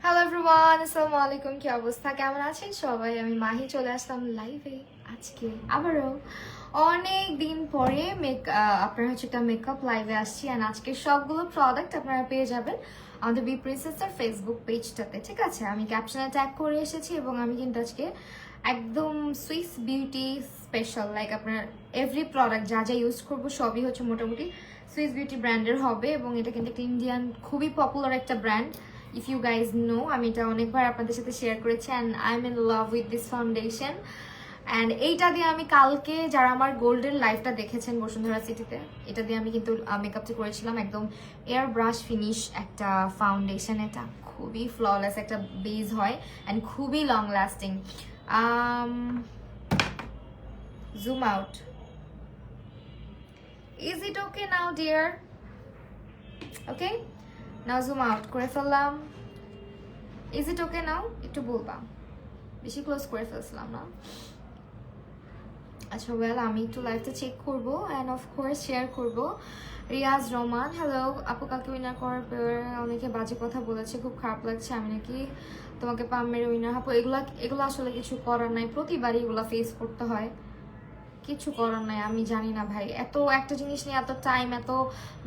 Hello everyone, আসসালামু আলাইকুম। কি অবস্থা, কেমন আছেন সবাই? আমি মাহি চলে আসলাম লাইভে আজকে আবারও অনেক দিন পরে আপনার হচ্ছে একটা মেকআপ লাইভে আসছি। অ্যান্ড আজকে সবগুলো প্রোডাক্ট আপনারা পেয়ে যাবেন আমাদের বি প্রিন্সেসের ফেসবুক পেজটাতে, ঠিক আছে? আমি ক্যাপশনে ট্যাগ করে এসেছি এবং আমি কিন্তু আজকে একদম সুইস বিউটি স্পেশাল, লাইক আপনার এভরি প্রোডাক্ট যা যা ইউজ করবো সবই হচ্ছে মোটামুটি সুইস বিউটি ব্র্যান্ডের হবে। এবং এটা কিন্তু একটা ইন্ডিয়ান খুবই পপুলার একটা brand, if you guys know. আমি এটা অনেকবার আপনাদের সাথে শেয়ার করেছি and I am in love with this foundation. And এইটা দিয়ে আমি কালকে যারা আমার গোল্ডেন লাইফটা দেখেছেন বসুন্ধরা সিটিতে, এটা দিয়ে আমি কিন্তু মেকআপটা করেছিলাম একদম এয়ার ব্রাশ ফিনিশ একটা ফাউন্ডেশন। এটা খুবই ফ্ললেস একটা বেস হয় অ্যান্ড খুবই long lasting. Zoom out, is it okay now dear? Okay, now zoom out করে ফেললাম। Is it okay now? একটু বলবা, বেশি ক্লোজ করে ফেলছিলাম না? আচ্ছা ওয়েল, আমি একটু লাইভটা চেক করবো অ্যান্ড অফকোর্স শেয়ার করবো। রিয়াজ রহমান, হ্যালো আপু, কালকে উইনার করার পরে অনেকে বাজে কথা বলেছে, খুব খারাপ লাগছে। আমি নাকি তোমাকে পাম মেরে উইনার হাপো, এগুলো আসলে কিছু করার নাই, প্রতিবারই এগুলো ফেস করতে হয়, কিছু করার নাই। আমি জানি না ভাই, এত একটা জিনিস নিয়ে এত টাইম, এত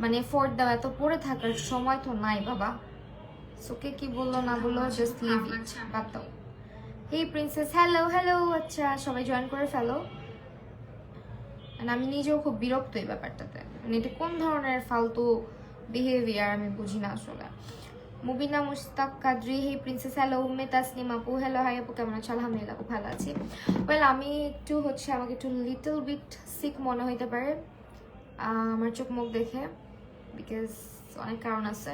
মানে এফোর্ট দেওয়া, এত পড়ে থাকার সময় তো নাই বাবা। সোকে কি বললো না বললো, জাস্ট লিভ ইট, বাদ দাও। হেই প্রিন্সেস, হ্যালো হ্যালো। আচ্ছা সবাই জয়েন করে ফেলো। আমি নিজেও খুব বিরক্ত এই ব্যাপারটাতে, মানে এটা কোন ধরনের ফালতু বিহেভিয়ার আমি বুঝি না আসলে। মুবিনা মুস্তাক কাদরি, হে প্রিন্সেস, হ্যালো। উম্মে তাসনিম আপু, হ্যালো হাই আপু, কেমন আছো? আলহামদুলিল্লাহ খুব ভালো আছি। ওয়েল আমি একটু হচ্ছে, আমাকে একটু লিটল বিট সিক মনে হইতে পারে আমার চোখ মুখ দেখে, বিকজ অনেক কারণ আছে।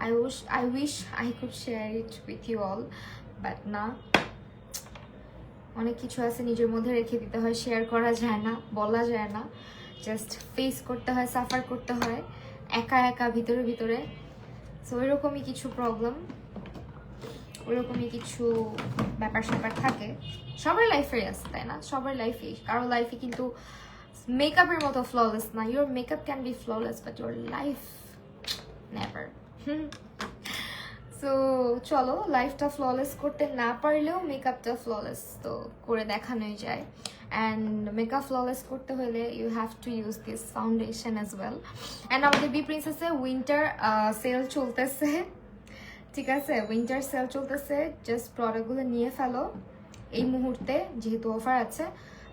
I wish I could share it with you all, but না, অনেক কিছু আছে নিজের মধ্যে রেখে দিতে হয়, শেয়ার করা যায় না, বলা যায় না, জাস্ট ফেস করতে হয়, সাফার করতে হয় একা একা ভিতরে ভিতরে। সো ওইরকমই কিছু প্রবলেম, ওইরকমই কিছু ব্যাপার স্যাপার থাকে সবার লাইফেই আছে, তাই না? সবার লাইফেই, কারো লাইফে কিন্তু মেকআপের মতো ফ্ললেস না। Your makeup can be flawless but your life never. So চলো, লাইফটা ফ্ললেস করতে না পারলেও মেকআপটা ফ্ললেস তো করে দেখানোই যায়। অ্যান্ড মেকআপ ফ্ললেস করতে হলে you have to use this foundation as well. And আমাদের বি প্রিন্সেসে উইন্টার সেল চলতেছে, ঠিক আছে? উইন্টার সেল চলতেছে, জাস্ট প্রোডাক্টগুলো নিয়ে ফেলো এই মুহূর্তে, যেহেতু অফার আছে।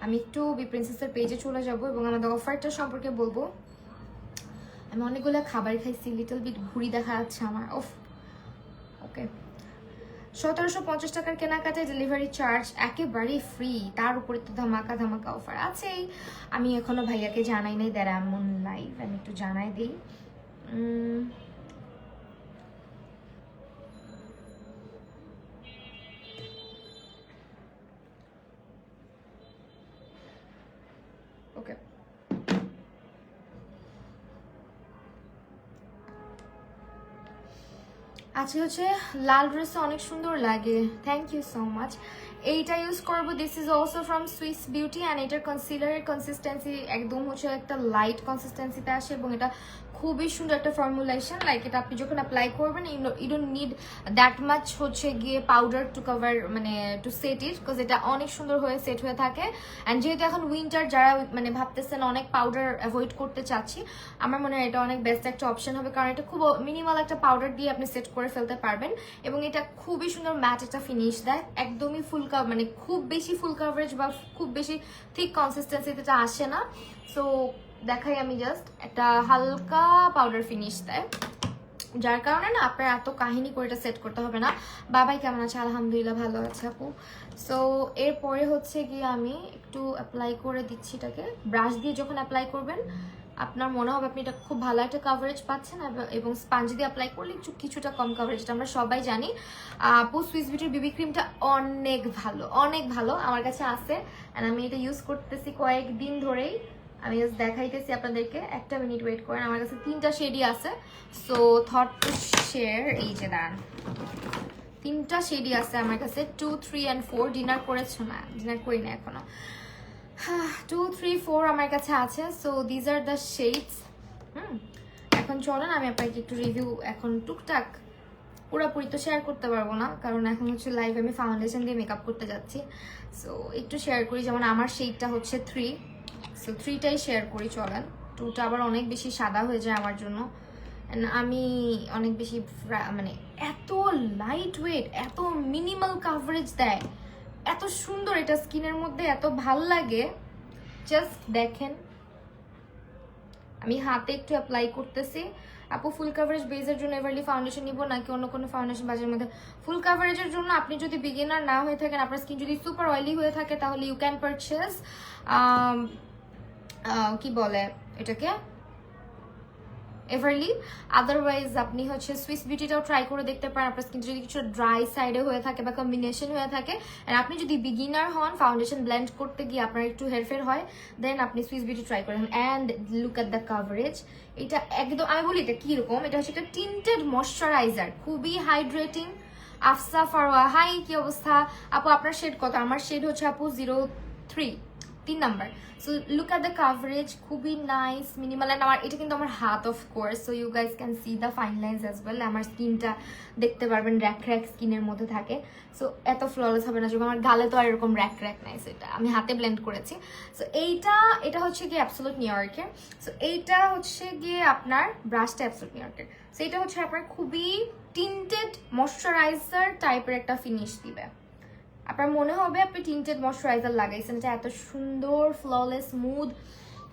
আমি একটু বি প্রিন্সেসের পেজে চলে যাব এবং আমাদের অফারটা সম্পর্কে বলবো। আমি অনেকগুলো খাবার খাইছি, লিটল বিট ঘুরি দেখা যাচ্ছে আমার। ওকে, 1750 টাকার কেনাকাটায় ডেলিভারি চার্জ একেবারেই ফ্রি, তার উপরে তো ধামাকা ধামাকা অফার আছেই। আমি এখনো ভাইয়াকে জানাই নাই, দ্যার এমন লাইভ, আমি একটু জানাই দিই। ওকে, আজকে হচ্ছে লাল ড্রেসে অনেক সুন্দর লাগে, থ্যাংক ইউ সো মাচ। এইটা ইউজ করবো, this is also from Swiss beauty and এটার কনসিলারের কনসিস্টেন্সি একদম হচ্ছে একটা লাইট কনসিস্টেন্সিতে আসে এবং এটা খুবই সুন্দর একটা ফর্মুলেশন। লাইক এটা আপনি যখন অ্যাপ্লাই করবেন, you don't need that much হচ্ছে গিয়ে পাউডার টু কভার, মানে টু সেট ইট, বিকজ এটা অনেক সুন্দর হয়ে সেট হয়ে থাকে। অ্যান্ড যেহেতু এখন উইন্টার, যারা মানে ভাবতেছেন অনেক পাউডার অ্যাভয়েড করতে চাচ্ছি, আমার মনে হয় এটা অনেক বেস্ট একটা অপশন হবে, কারণ এটা খুব মিনিমাল একটা পাউডার দিয়ে আপনি সেট করে ফেলতে পারবেন এবং এটা খুবই সুন্দর ম্যাট একটা ফিনিশ দেয়। একদমই মানে খুব বেশি ফুল কাভারেজ বা খুব বেশি থিক কনসিস্টেন্সিতে এটা আসে না। সো দেখাই, আমি জাস্ট একটা হালকা পাউডার ফিনিশ দেয়, যার কারণে না আপনার এত কাহিনী করে এটা সেট করতে হবে না। বাবাই কেমন আছে? আলহামদুলিল্লাহ ভালো আছে আপু। সো এরপরে হচ্ছে গিয়ে আমি একটু অ্যাপ্লাই করে দিচ্ছি এটাকে। ব্রাশ দিয়ে যখন অ্যাপ্লাই করবেন আপনার মনে হবে আপনি এটা খুব ভালো একটা কাভারেজ পাচ্ছেন, এবং স্পাঞ্জ দিয়ে অ্যাপ্লাই করলে কিছুটা কম কাভারেজ, এটা আমরা সবাই জানি। আপু সুইস বিউটির বিবি ক্রিমটা অনেক ভালো, অনেক ভালো, আমার কাছে আছে অ্যান্ড আমি এটা ইউজ করতেছি কয়েকদিন ধরেই। আমি জাস্ট দেখাইতেছি আপনাদেরকে, একটা মিনিট ওয়েট করেন। আমার কাছে 3টা শেডই আছে, সো থট টু শেয়ার। এই যে দাঁড়ান, 3টা শেডই আছে আমার কাছে, 2, 3 and 4। ডিনার করেছো? না, ডিনার করি না এখনো। 2, 3, 4 আমার কাছে আছে। So these are the shades. এখন চলেন আমি আপনাকে একটু রিভিউ এখন টুকটাক পুরোপুরি তো শেয়ার করতে পারবো না, কারণ এখন হচ্ছে লাইভ আমি ফাউন্ডেশন দিয়ে মেকআপ করতে যাচ্ছি। সো একটু শেয়ার করি, যেমন আমার শেডটা হচ্ছে 3, সো 3টাই শেয়ার করি চলেন। 2টা আবার অনেক বেশি সাদা হয়ে যায় আমার জন্য, আমি অনেক বেশি মানে এত লাইট ওয়েট, এত মিনিমাল কাভারেজ দেয়, এত সুন্দর এটা স্কিনের মধ্যে, এত ভাল লাগে। জাস্ট দেখেন, আমি হাতে একটু অ্যাপ্লাই করতেছি। আপু ফুল কাভারেজ বেজের জন্য এভারলি ফাউন্ডেশন নিব নাকি অন্য কোনো ফাউন্ডেশন বাজারের মধ্যে? ফুল কাভারেজের জন্য আপনি যদি বিগিনার না হয়ে থাকেন, আপনার স্কিন যদি সুপার অয়েলি হয়ে থাকে, তাহলে ইউ ক্যান পারচেস কি বলে এটাকে, এভারলি। আদারওয়াইজ আপনি হচ্ছে সুইস বিউটিটাও ট্রাই করে দেখতে পারেন। আপনার স্কিন যদি কিছু ড্রাই সাইডে হয়ে থাকে বা কম্বিনেশন হয়ে থাকে, আর আপনি যদি বিগিনার হন, ফাউন্ডেশন ব্লেন্ড করতে গিয়ে আপনার একটু হেরফের হয়, দেন আপনি সুইস বিউটি ট্রাই করেন। And look at the coverage, এটা একদম, আমি বলি এটা কিরকম, এটা হচ্ছে একটা টিন্টেড ময়শ্চারাইজার, খুবই হাইড্রেটিং। আফসা ফারওয়া, হাই কি অবস্থা আপু, আপনার শেড কত? আমার শেড হচ্ছে আপু 03, 3 number. So look at the coverage, খুবই নাইস, মিনিমাল। অ্যান্ড আমার এটা কিন্তু আমার হাত, of course, so you guys can see the fine lines as well. আমার স্কিনটা দেখতে পারবেন র্যাক র্যাক স্কিনের মধ্যে থাকে, সো এত ফ্ললেস হবে না। যেমন আমার গালে তো আর এরকম র্যাক র্যাক নাই, সো এটা আমি হাতে ব্লেন্ড করেছি। সো এটা হচ্ছে গিয়ে অ্যাবসোলুট নিউ ইয়র্কের। সো এইটা হচ্ছে গিয়ে আপনার ব্রাশটা অ্যাবসোলুট নিউ ইয়র্কের। সো এটা হচ্ছে আপনার খুবই টিন্টেড ময়শ্চারাইজার টাইপের একটা ফিনিশ দিবে। আপনার মনে হবে আপনি টিন্টেড ময়শ্চারাইজার লাগাইছেন, এটা এত সুন্দর ফ্ললেস স্মুথ,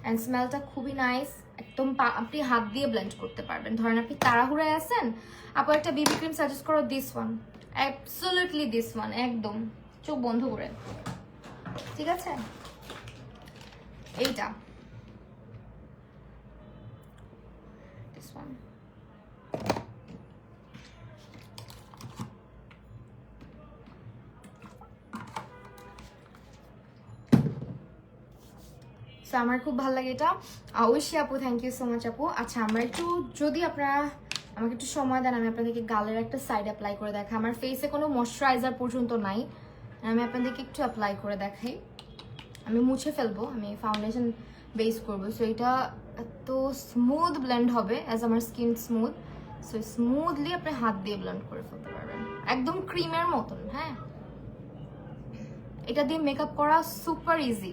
অ্যান্ড স্মেলটা খুবই নাইস। একদম আপনি হাত দিয়ে ব্লেন্ড করতে পারবেন। ধরেন আপনি তাড়াহুড়ায় আছেন, আপু একটা বিবি ক্রিম সাজেস্ট করো, this one, absolutely this one, একদম চোখ বন্ধ করে, ঠিক আছে? এইটা দিস ওয়ান। সো আমার খুব ভালো লাগে এটা। ঐশী আপু, থ্যাংক ইউ সো মাচ আপু। আচ্ছা, আমরা একটু, যদি আপনারা আমাকে একটু সময় দেন, আমি আপনাদেরকে গালের একটা সাইড অ্যাপ্লাই করে দেখাই। আমার ফেসে কোনো ময়শ্চারাইজার পর্যন্ত নাই, আমি আপনাদেরকে একটু অ্যাপ্লাই করে দেখাই। আমি মুছে ফেলবো, আমি ফাউন্ডেশন বেস করবো। সো এটা এত স্মুথ ব্লেন্ড হবে, অ্যাজ আমার স্কিন স্মুথ, সো স্মুথলি আপনি হাত দিয়ে ব্লেন্ড করে ফেলতে পারবেন, একদম ক্রিমের মতন। হ্যাঁ, এটা দিয়ে মেকআপ করা সুপার ইজি।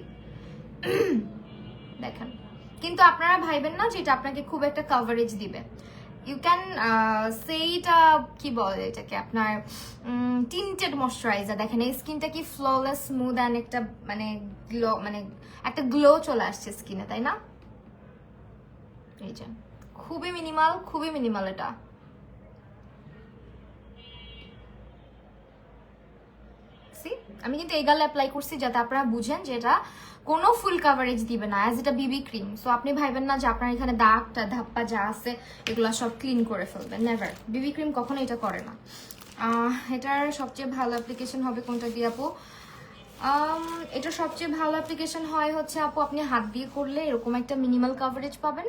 দেখেন, কিন্তু আপনারা ভাইবেন না যে এটা আপনাকে খুব একটা কভারেজ দিবে। ইউ ক্যান সেইটা কি বলে এটাকে, আপনার টিন্টেড ময়শ্চারাইজার। দেখেন এই স্কিনটা কি ফ্ললেস স্মুথ অ্যান্ড একটা মানে গ্লো, মানে একটা গ্লো চলে আসছে স্কিনে, তাই না? এই যে খুবই মিনিমাল, খুবই মিনিমাল এটা। আমি কিন্তু এই গালে অ্যাপ্লাই করছি যাতে আপনারা বুঝেন যে এটা কোনো ফুল কাভারেজ দিবে না, অ্যাজ এটা বিবি ক্রিম। সো আপনি ভাইবেন না যে আপনার এখানে দাগটা ধাপ্পা যা আছে এগুলো সব ক্লিন করে ফেলবে, নেভার। বিবি ক্রিম কখনো এটা করে না। এটার সবচেয়ে ভালো অ্যাপ্লিকেশন হবে কোনটা দিয়ে আপু? এটা সবচেয়ে ভালো অ্যাপ্লিকেশন হয় হচ্ছে আপু, আপনি হাত দিয়ে করলে এরকম একটা মিনিমাল কাভারেজ পাবেন,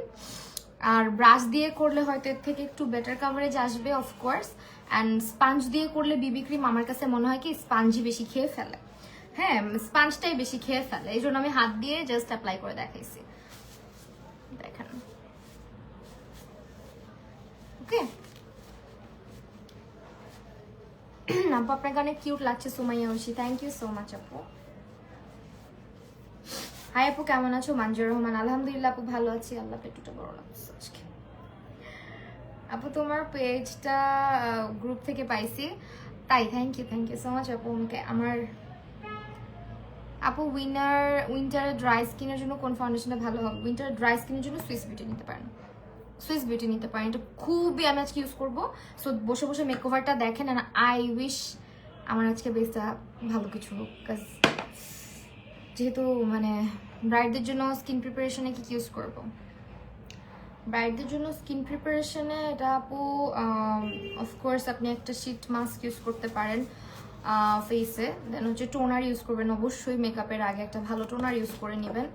আর ব্রাশ দিয়ে করলে হয়তো এর থেকে একটু বেটার কাভারেজ আসবে, অফকোর্স। অ্যান্ড স্পাঞ্জ দিয়ে করলে বিবি ক্রিম আমার কাছে মনে হয় কি স্পাঞ্জই বেশি খেয়ে ফেলে। হ্যাঁ, স্পাঞ্জটাই বেশি খেয়ে ফেলে, এই জন্য আমি হাত দিয়ে জাস্ট অ্যাপ্লাই করে দেখাইছি। দেখেন, ওকে আপু আপনাকে অনেক কিউট লাগছে Sumaiya Oishi, thank you so much আপু। হাই আপু, কেমন আছো? মানজুর রহমান, আলহামদুলিল্লাহ আপু ভালো আছি, আল্লাহ পেটুটা বড় লাগছে আজকে। আপু তোমার পেজটা গ্রুপ থেকে পাইছি, তাই থ্যাংক ইউ সো মাচ আপু। আমাকে আমার আপু উইন্টার ড্রাই স্কিনের জন্য কোন ফাউন্ডেশনটা ভালো হবে? উইন্টার ড্রাই স্কিনের জন্য সুইস বিউটি নিতে পারেন, সুইস বিউটি নিতে পারেন, এটা খুবই আমি আজকে ইউজ করবো। সো বসে বসে মেকওভারটা দেখেন, অ্যান্ড আই উইশ আমার আজকে বেসটা ভালো কিছু হোক, বিকজ যেহেতু মানে ব্রাইডদের জন্য স্কিন প্রিপারেশনে কি ইউজ করবো? ব্রাইডদের জন্য স্কিন প্রিপারেশনে এটা আপু অফকোর্স আপনি একটা শীট মাস্ক ইউজ করতে পারেন ফেসে, দেন হচ্ছে টোনার ইউজ করবেন অবশ্যই। মেকআপের আগে একটা ভালো টোনার ইউজ করে নেবেন,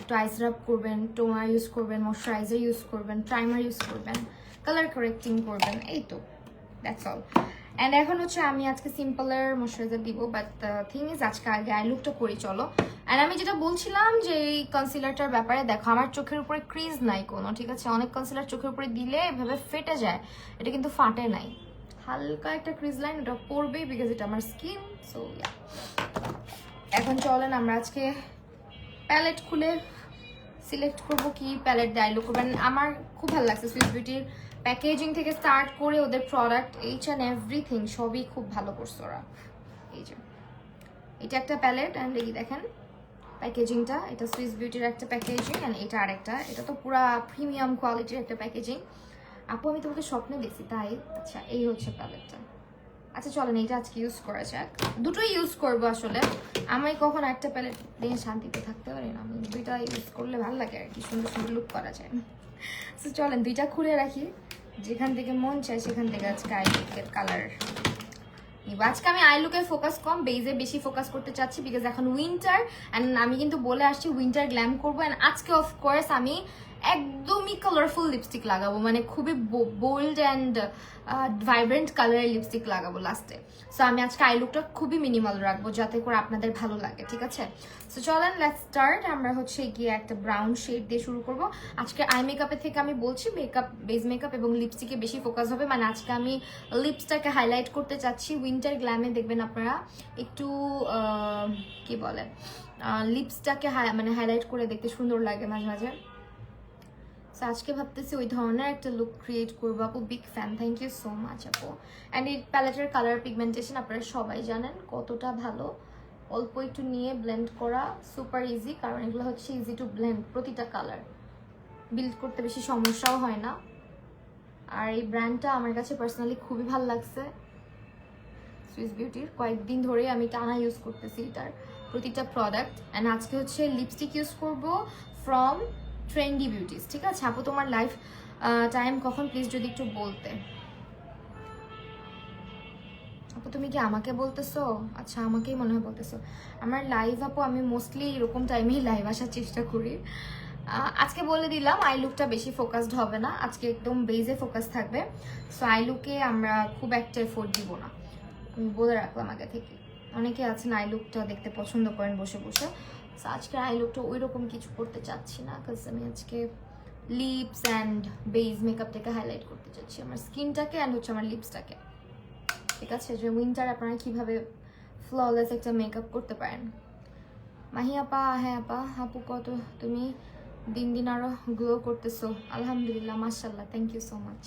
একটু আইস রাব করবেন, টোনার ইউজ করবেন, ময়শ্চারাইজার ইউজ করবেন, প্রাইমার ইউজ করবেন, কালার কারেক্টিং করবেন, এই তো, দ্যাটস অল। অ্যান্ড এখন হচ্ছে আমি আজকে সিম্পলের ময়শ্চারাইজার দিব, বাট থিং ইজ আজকে আগে আই লুকটা করি চলো। অ্যান্ড আমি যেটা বলছিলাম যে এই কনসিলারটার ব্যাপারে, দেখো আমার চোখের উপরে ক্রিজ নাই কোনো, ঠিক আছে? অনেক কনসিলার চোখের উপরে দিলে এভাবে ফেটে যায়, এটা কিন্তু ফাটে নাই, হালকা একটা ক্রিজ লাইন, ওটা পড়বে বিকজ এটা আমার স্কিন। সো ইয়া, এখন চলেন আমরা আজকে প্যালেট খুলে সিলেক্ট করব কি প্যালেট দিয়ে আইলুক করবেন। আমার খুব ভালো লাগছে সুইস বিউটির প্যাকেজিং থেকে স্টার্ট করে ওদের প্রোডাক্ট এইচ অ্যান্ড এভরিথিং সবই খুব ভালো করছে ওরা। এই যে এটা একটা প্যালেট অ্যান্ড এই দেখেন প্যাকেজিংটা, এটা সুইস বিউটির একটা প্যাকেজিং অ্যান্ড এটা আরেকটা, এটা তো পুরা প্রিমিয়াম কোয়ালিটির একটা প্যাকেজিং। আপু আমি তোমাকে স্বপ্নে দেখছি তাই। আচ্ছা এই হচ্ছে প্যালেটটা। আচ্ছা চলেন এইটা আজকে ইউজ করা যাক, দুটোই ইউজ করবো আসলে। আমি কখন একটা প্যালেট দিয়ে শান্তিতে থাকতে পারি না, আমি দুইটা ইউজ করলে ভালো লাগে আর কি, সুন্দর সুন্দর লুক করা যায়। সো চলেন দুইটা খুলে রাখি, যেখান থেকে মন চায় সেখান থেকে আজকে আই লুকের কালার নিব। আজকে আমি আই লুকে ফোকাস কম, বেজে বেশি ফোকাস করতে চাচ্ছি বিকজ এখন উইন্টার অ্যান্ড আমি কিন্তু বলে আসছি উইন্টার গ্ল্যাম করবো। অ্যান্ড আজকে অফকোর্স আমি একদমই কালারফুল লিপস্টিক লাগাবো, মানে খুবই বোল্ড অ্যান্ড ভাইব্রেন্ট কালারের লিপস্টিক লাগাবো লাস্টে। সো আমি আজকে আই লুকটা খুবই মিনিমাল রাখবো যাতে করে আপনাদের ভালো লাগে, ঠিক আছে? সো চলেন লেটস স্টার্ট। আমরা হচ্ছে গিয়ে একটা ব্রাউন শেড দিয়ে শুরু করব। আজকে আই মেকআপের থেকে আমি বলছি মেকআপ, বেস মেকআপ এবং লিপস্টিকে বেশি ফোকাস হবে, মানে আজকে আমি লিপসটাকে হাইলাইট করতে চাচ্ছি। উইন্টার গ্ল্যামে দেখবেন আপনারা একটু কি বলে লিপসটাকে মানে হাইলাইট করে দেখতে সুন্দর লাগে মাঝে মাঝে। সো আজকে ভাবতেছি ওই ধরনের একটা লুক ক্রিয়েট করবো। আপু big fan, thank you so much আপু। অ্যান্ড এই প্যালেটের কালার পিগমেন্টেশন আপনারা সবাই জানেন কতটা ভালো, অল্প একটু নিয়ে ব্লেন্ড করা সুপার ইজি, কারণ এগুলো হচ্ছে ইজি টু ব্লেন্ড, প্রতিটা কালার বিল্ড করতে বেশি সমস্যাও হয় না। আর এই ব্র্যান্ডটা আমার কাছে পার্সোনালি খুবই ভালো লাগছে সুইস বিউটির, কয়েকদিন ধরে আমি টানা ইউজ করতেছি এটার প্রতিটা প্রোডাক্ট। অ্যান্ড আজকে হচ্ছে লিপস্টিক ইউজ করব ফ্রম ট্রেন্ডি বিউটিস, ঠিক আছে? আপু তোমার লাইফ টাইম কখন প্লিজ যদি একটু বলতে। আপু তুমি কি আমাকে বলতেছো? আচ্ছা আমাকেই মনে হয় বলতেছো। আমার লাইভ আপু আমি মোস্টলি এরকম টাইমেই লাইভ আসার চেষ্টা করি। আজকে বলে দিলাম আই লুকটা বেশি ফোকাসড হবে না, আজকে একদম বেজে ফোকাস থাকবে। সো আই লুকে আমরা খুব একটা এফোর্ট দিব না, আমি বলে রাখলাম আগে থেকে। অনেকে আছেন আই লুকটা দেখতে পছন্দ করেন বসে বসে, সো আজকে আই লুকটা ওই রকম কিছু করতে চাচ্ছি না, কারণ আমি আজকে লিপস অ্যান্ড বেজ মেকআপটাকে হাইলাইট করতে চাচ্ছি, আমার স্কিনটাকে অ্যান্ড হচ্ছে আমার লিপসটাকে, ঠিক আছে? যে উইন্টার আপনারা কিভাবে ফ্ললেস একটা মেকআপ করতে পারেন। মাহি আপা, হ্যাঁ আপা, আপু কত তুমি দিন দিন আরো গ্লো করতেছো, আলহামদুলিল্লাহ মাশাআল্লাহ, থ্যাংক ইউ সো মাচ।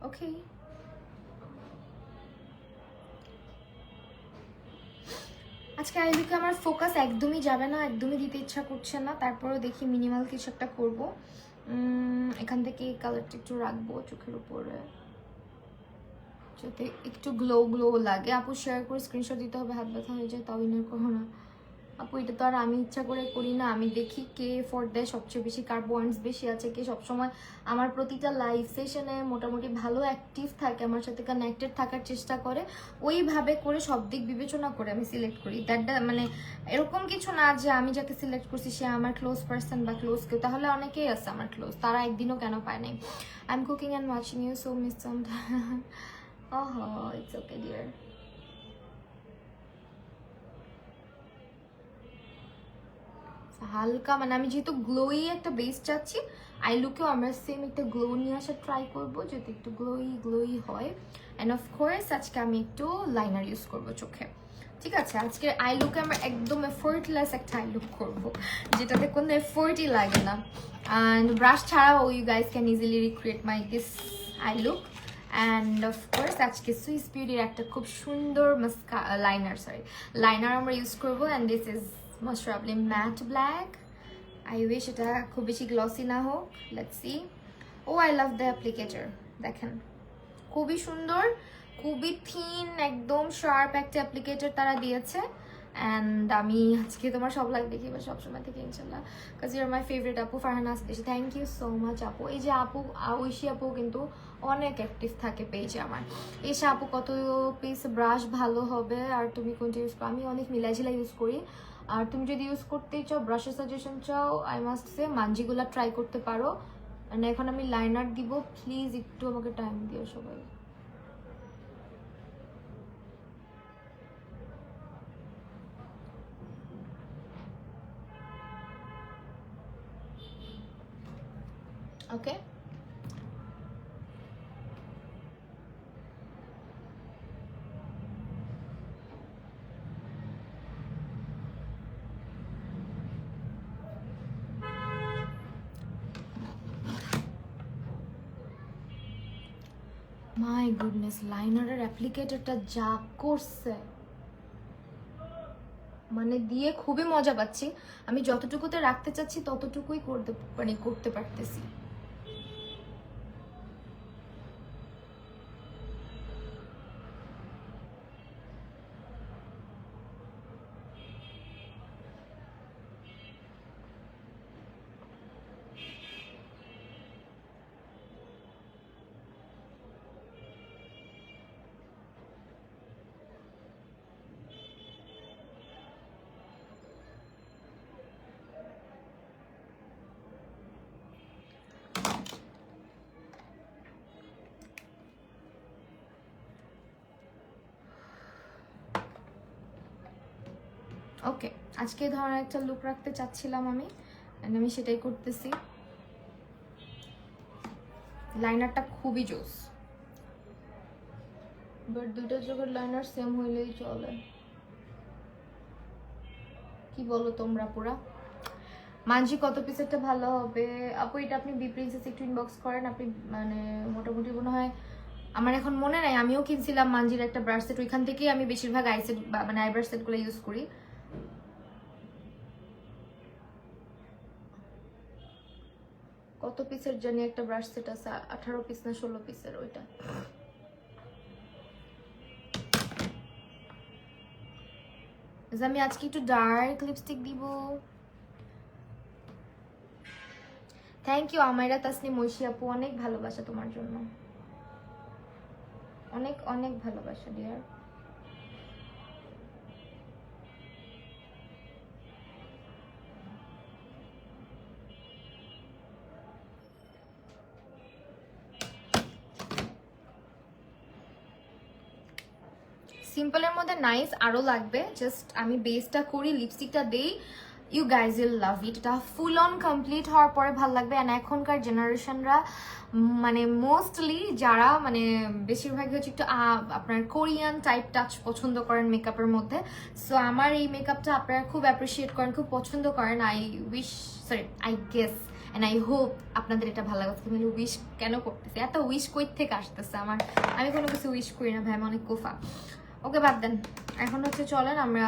ওকে আজকে আই লুকে আমার ফোকাস একদমই যাবে না, একদমই দিতে ইচ্ছা করছে না, তারপরেও দেখি মিনিমাল কিছু একটা করবো। এখান থেকে এই কালারটা একটু রাখবো চোখের উপরে যাতে একটু গ্লো গ্লো লাগে। আপু শেয়ার করে স্ক্রিনশট দিতে হবে, হাত ব্যথা হয়ে যায় তাও ইনার করো না। আপু এটা তো আর আমি ইচ্ছা করে করি না, আমি দেখি কে ফর দেয় সবচেয়ে বেশি, কার পয়েন্টস বেশি আছে, কে সবসময় আমার প্রতিটা লাইভ সেশনে মোটামুটি ভালো অ্যাক্টিভ থাকে, আমার সাথে কানেক্টেড থাকার চেষ্টা করে, ওইভাবে করে সব দিক বিবেচনা করে আমি সিলেক্ট করি। দ্যাট মানে এরকম কিছু না যে আমি যাকে সিলেক্ট করছি সে আমার ক্লোজ পার্সন বা ক্লোজ কেউ, তাহলে অনেকেই আছে আমার ক্লোজ, তারা একদিনও কেন পায় নাই। I am cooking and watching you so miss Sam. Oh it's okay dear. হালকা মানে আমি যেহেতু গ্লোই একটা বেস চাচ্ছি, আই লুকেও আমরা সেম একটা গ্লো নিয়ে আসার ট্রাই করবো যাতে একটু গ্লোই হয়। অ্যান্ড অফকোর্স আজকে আমি একটু লাইনার ইউজ করবো চোখে, ঠিক আছে? আজকে আই লুকে আমরা একদম এফোর্টলেস একটা আই লুক করবো, যেটাতে কোনো এফোর্টই লাগে না। অ্যান্ড ব্রাশ ছাড়াও you guys can easily recreate my this eye look. And of course আজকে সুইস বিউটির একটা খুব সুন্দর লাইনার আমরা ইউজ করবো। And this is most probably matte black. I wish এটা খুব বেশি গ্লসি না হোক। Let's see. Oh, I love the applicator. দেখেন খুবই সুন্দর, খুবই থিন, একদম শার্প একটা অ্যাপ্লিকেটর তারা দিয়েছে। অ্যান্ড আমি আজকে তোমার সব লাইভ দেখি বা সবসময় থেকে ইনশাল্লাহ, because you are my favourite আপু ফারহানা আসতেছে। থ্যাংক ইউ সো মাচ আপু। এই যে আপু ঐশী আপু কিন্তু অনেক অ্যাক্টিভ থাকে পেজে আমার। এসে আপু কত পিস ব্রাশ ভালো হবে আর তুমি কোনটা ইউজ করো? আমি অনেক মিলাইঝিলা ইউজ করি, আর তুমি যদি ইউজ করতেই চাও, ব্রাশের সাজেশন চাও, আই মাস্ট সে মানজিগুলা ট্রাই করতে পারো। মানে এখন আমি লাইনার দিব, প্লিজ একটু আমাকে টাইম দিও সবাই। ওকে, মাই গুডনেস, লাইনারের অ্যাপ্লিকেটরটা যা করছে, মানে দিয়ে খুবই মজা পাচ্ছি। আমি যতটুকুতে রাখতে চাচ্ছি ততটুকুই করতে পারতেছি। ওকে, আজকে ধরনের একটা লুক রাখতে চাচ্ছিলাম আমি, আমি সেটাই করতেছি। লাইনারটা খুবই জোস, বাট দুইটা জায়গার লাইনার সেম হইলেই চলে। কি বলো তোমরা পুরা? মানজি কত পিসেরটা ভালো হবে আপু? এটা আপনি বি প্রিন্সেস একটু ইনবক্স করেন। আপনি মানে মোটামুটি মনে হয়, আমার এখন মনে নাই, আমিও কিনছিলাম মানজির একটা ব্রাশ সেট, ওইখান থেকেই আমি বেশিরভাগ আইসেট মানে আইব্রাশ সেটগুলো ইউজ করি। কত পিসের জানি একটা ব্রাশ সেট আছে, 18 পিস না 16 পিসের, ওইটা। আমি আজকে একটু ডার্ক লিপস্টিক দিব। থ্যাংক ইউ আমাইরা তাসনিম ঐশী আপু, অনেক ভালোবাসা তোমার জন্য, অনেক অনেক ভালোবাসা ডিয়ার। সিম্পলের মধ্যে নাইস আরো লাগবে, জাস্ট আমি বেসটা করি, লিপস্টিকটা দেই, ইউ গাইজ উইল লাভ ইট। এটা ফুল অন কমপ্লিট হওয়ার পরে ভালো লাগবে। অ্যান্ড এখনকার জেনারেশনরা মানে মোস্টলি যারা মানে বেশিরভাগই হচ্ছে একটু আপনার কোরিয়ান টাইপ টাচ পছন্দ করেন মেকআপের মধ্যে। সো আমার এই মেকআপটা আপনারা খুব অ্যাপ্রিসিয়েট করেন, খুব পছন্দ করেন। I guess and I hope আপনাদের এটা ভালো লাগছে। আমি উইশ কেন করতেছি, এত উইশ কই থেকে আসতেছে আমার? আমি কোনো কিছু উইশ করি না ভাই, আমি অনেক কোফা। ওকে বাদ দেন, এখন হচ্ছে চলেন আমরা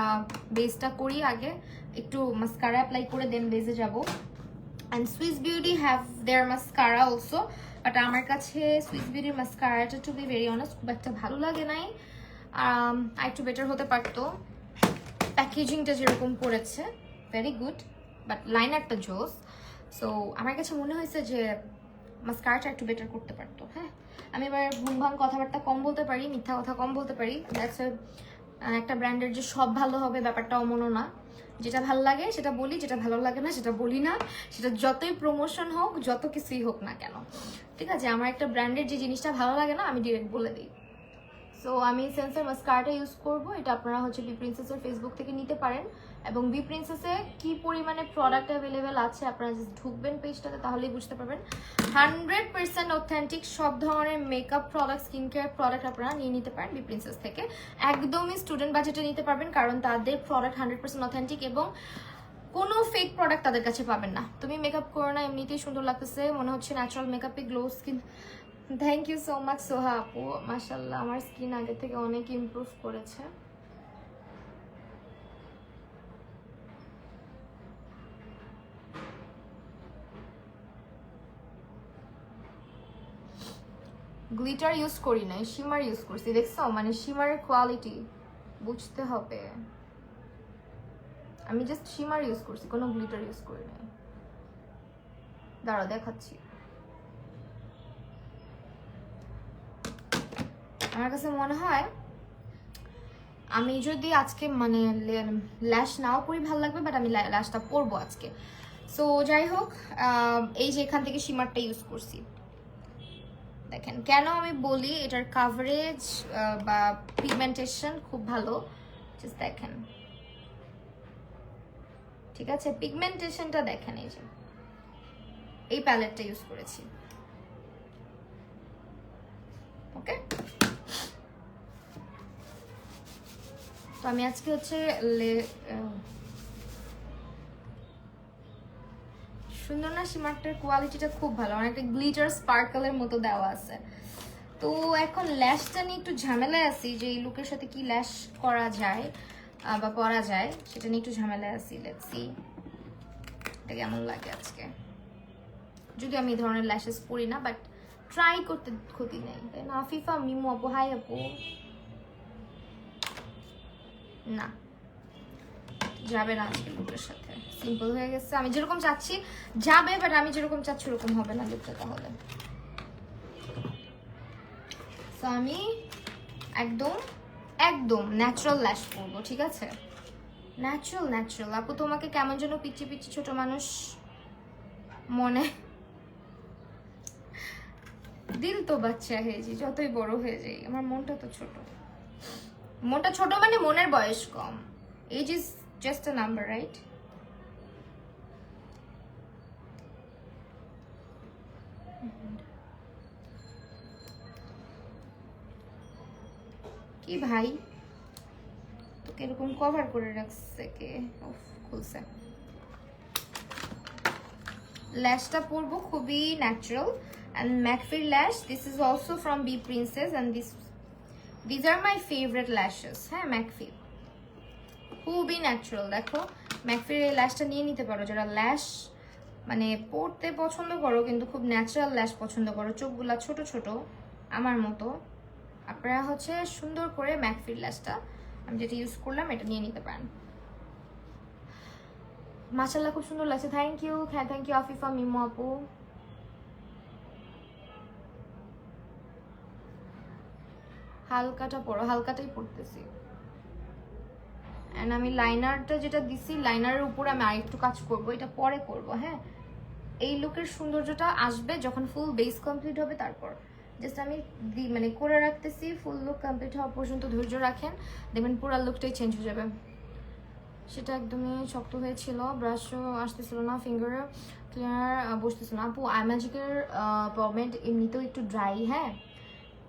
বেসটা করি আগে, একটু মাস্কারা অ্যাপ্লাই করে দেন বেসে যাব। And Swiss beauty have their mascara also, but আমার কাছে সুইস বিউটির মাস্কারাটা টু বি ভেরি অনেস্ট খুব একটা ভালো লাগে নাই, আর একটু বেটার হতে পারতো। প্যাকেজিংটা যেরকম করেছে ভেরি গুড, বাট লাইনারটা জোস। সো আমার কাছে মনে হয়েছে যে মাস্কারাটা একটু বেটার করতে পারতো। হ্যাঁ, আমি এবার ভুমভাং কথাবার্তা কম বলতে পারি, মিথ্যা কথা কম বলতে পারি। দ্যাটস একটা ব্র্যান্ডের যে সব ভালো হবে ব্যাপারটা অমনও না। যেটা ভালো লাগে সেটা বলি, যেটা ভালো লাগে না সেটা বলি না। সেটা যতই প্রমোশন হোক, যত কিছুই হোক না কেন, ঠিক আছে? আমার একটা ব্র্যান্ডের যে জিনিসটা ভালো লাগে না, আমি ডিরেক্ট বলে দিই। সো আমি সেন্সর মাস্কারাটা ইউজ করব। এটা আপনারা হচ্ছে বি প্রিন্সেসের ফেসবুক থেকে নিতে পারেন, এবং বি প্রিন্সেসে কি পরিমাণে প্রোডাক্ট অ্যাভেলেবেল আছে আপনারা জাস্ট ঢুকবেন পেজটাতে, তাহলেই বুঝতে পারবেন। 100% অথেন্টিক সব ধরনের makeup product, skin care product আপনারা নিয়ে নিতে পারেন বি প্রিন্সেস থেকে। একদমই স্টুডেন্ট বাজেটে নিতে পারবেন, কারণ তাদের প্রোডাক্ট 100% অথেন্টিক এবং কোনো ফেক প্রোডাক্ট তাদের কাছে পাবেন না। তুমি মেকআপ করো না, এমনিতেই সুন্দর লাগতেছে, মনে হচ্ছে ন্যাচারাল মেকআপে glow skin. Thank you so much Soha আপু, মাশাআল্লাহ আমার স্কিন আগে থেকে অনেক ইমপ্রুভ করেছে। গ্লিটার ইউজ করি নাই, শিমার ইউজ করছি, দেখছো? মানে শিমারের কোয়ালিটি বুঝতে হবে। আমি জাস্ট শিমার ইউজ করছি, কোনো গ্লিটার ইউজ করি নাই। দাঁড়াও দেখাচ্ছি। আমার কাছে মনে হয় আমি যদি আজকে মানে ল্যাশ নাও করি ভালো লাগবে, বাট আমি ল্যাশটা পরবো আজকে। সো যাই হোক, এই যে এখান থেকে শিমারটা ইউজ করছি, দেখেন কেন আমি বলি এটার কাভারেজ বা পিগমেন্টেশন খুব ভালো। জাস্ট দেখেন, ঠিক আছে? পিগমেন্টেশনটা দেখেন, এই যে এই প্যালেটটা ইউজ করেছি। ওকে, তো আমি আজকে হচ্ছে সুন্দর না শিমারটার কোয়ালিটিটা খুব ভালো, অনেকটা গ্লিটার স্পার্কেলের মতো দেওয়া আছে। তো এখন ল্যাশটা নিয়ে একটু ঝামেলায় আছি যে এই লুকের সাথে কি ল্যাশ করা যায় বা পরা যায়, সেটা নিয়ে একটু ঝামেলায় আছি। লেটস সি এটা কেমন লাগে আজকে। যদি আমি এই ধরনের ল্যাশেস পরি না, বাট ট্রাই করতে ক্ষতি নেই, তাই না? আফিফা মিমু আপু, হাই আপু। না, যাবে না আজকে লুকের সাথে, সিম্পল হয়ে গেছে। আমি যেরকম চাচ্ছি যাবে, বাট আমি যেরকম চাচ্ছি ওরকম হবে না লুকটা। তাহলে তো আমি একদম একদম ন্যাচারাল ল্যাশ করবো, ঠিক আছে? ন্যাচারাল। আপু তোমাকে কেমন যেন পিচ্ছি পিচ্ছি ছোট মানুষ মনে, দিল তো বাচ্চা হয়ে যাই যতই বড় হয়ে যাই, আমার মনটা তো ছোট। মনটা ছোট মানে মনের বয়স কম। Age is just a number, right? কি ভাই, তোকে এরকম কভার করে রাখছে কে? খুলছে। ল্যাশটা পরবো খুবই natural and McFear lash. This is also from Be Princess and these are my favorite lashes. হ্যাঁ, McFear খুবই ন্যাচারাল। দেখো McFear এই ল্যাশটা নিয়ে নিতে পারো যারা ল্যাশ মানে পরতে পছন্দ করো কিন্তু খুব ন্যাচারাল ল্যাশ পছন্দ করো, চোখগুলা ছোট ছোট আমার মতো। আপনারা হচ্ছে সুন্দর করে McFear ল্যাশটা, আমি যেটা ইউজ করলাম, এটা নিয়ে নিতে পারেন। মাশাআল্লাহ খুব সুন্দর লাগছে। থ্যাংক ইউ, হ্যাঁ থ্যাংক ইউ আফিফা মিমু আপু। হালকাটা পরো, হালকাটাই পরতেছি। এন্ড আমি লাইনারটা যেটা দিছি, লাইনারের উপর আমি আরেকটু কাজ করব, এটা পরে করব। হ্যাঁ, এই লুকের সৌন্দর্যটা আসবে যখন ফুল বেস কমপ্লিট হবে, তারপর জাস্ট আমি মানে করে রাখতেছি। ফুল লুক কমপ্লিট হওয়া পর্যন্ত ধৈর্য রাখেন, দেখবেন পুরো লুকটাই চেঞ্জ হয়ে যাবে। সেটা একদমই শক্ত হয়েছিল, ব্রাশও আসতেছিল না, ফিঙ্গারে ক্লিয়ার বসতেছিল না। আপু আই ম্যাজিকের পমেড এমনিতেও একটু ড্রাই। হ্যাঁ,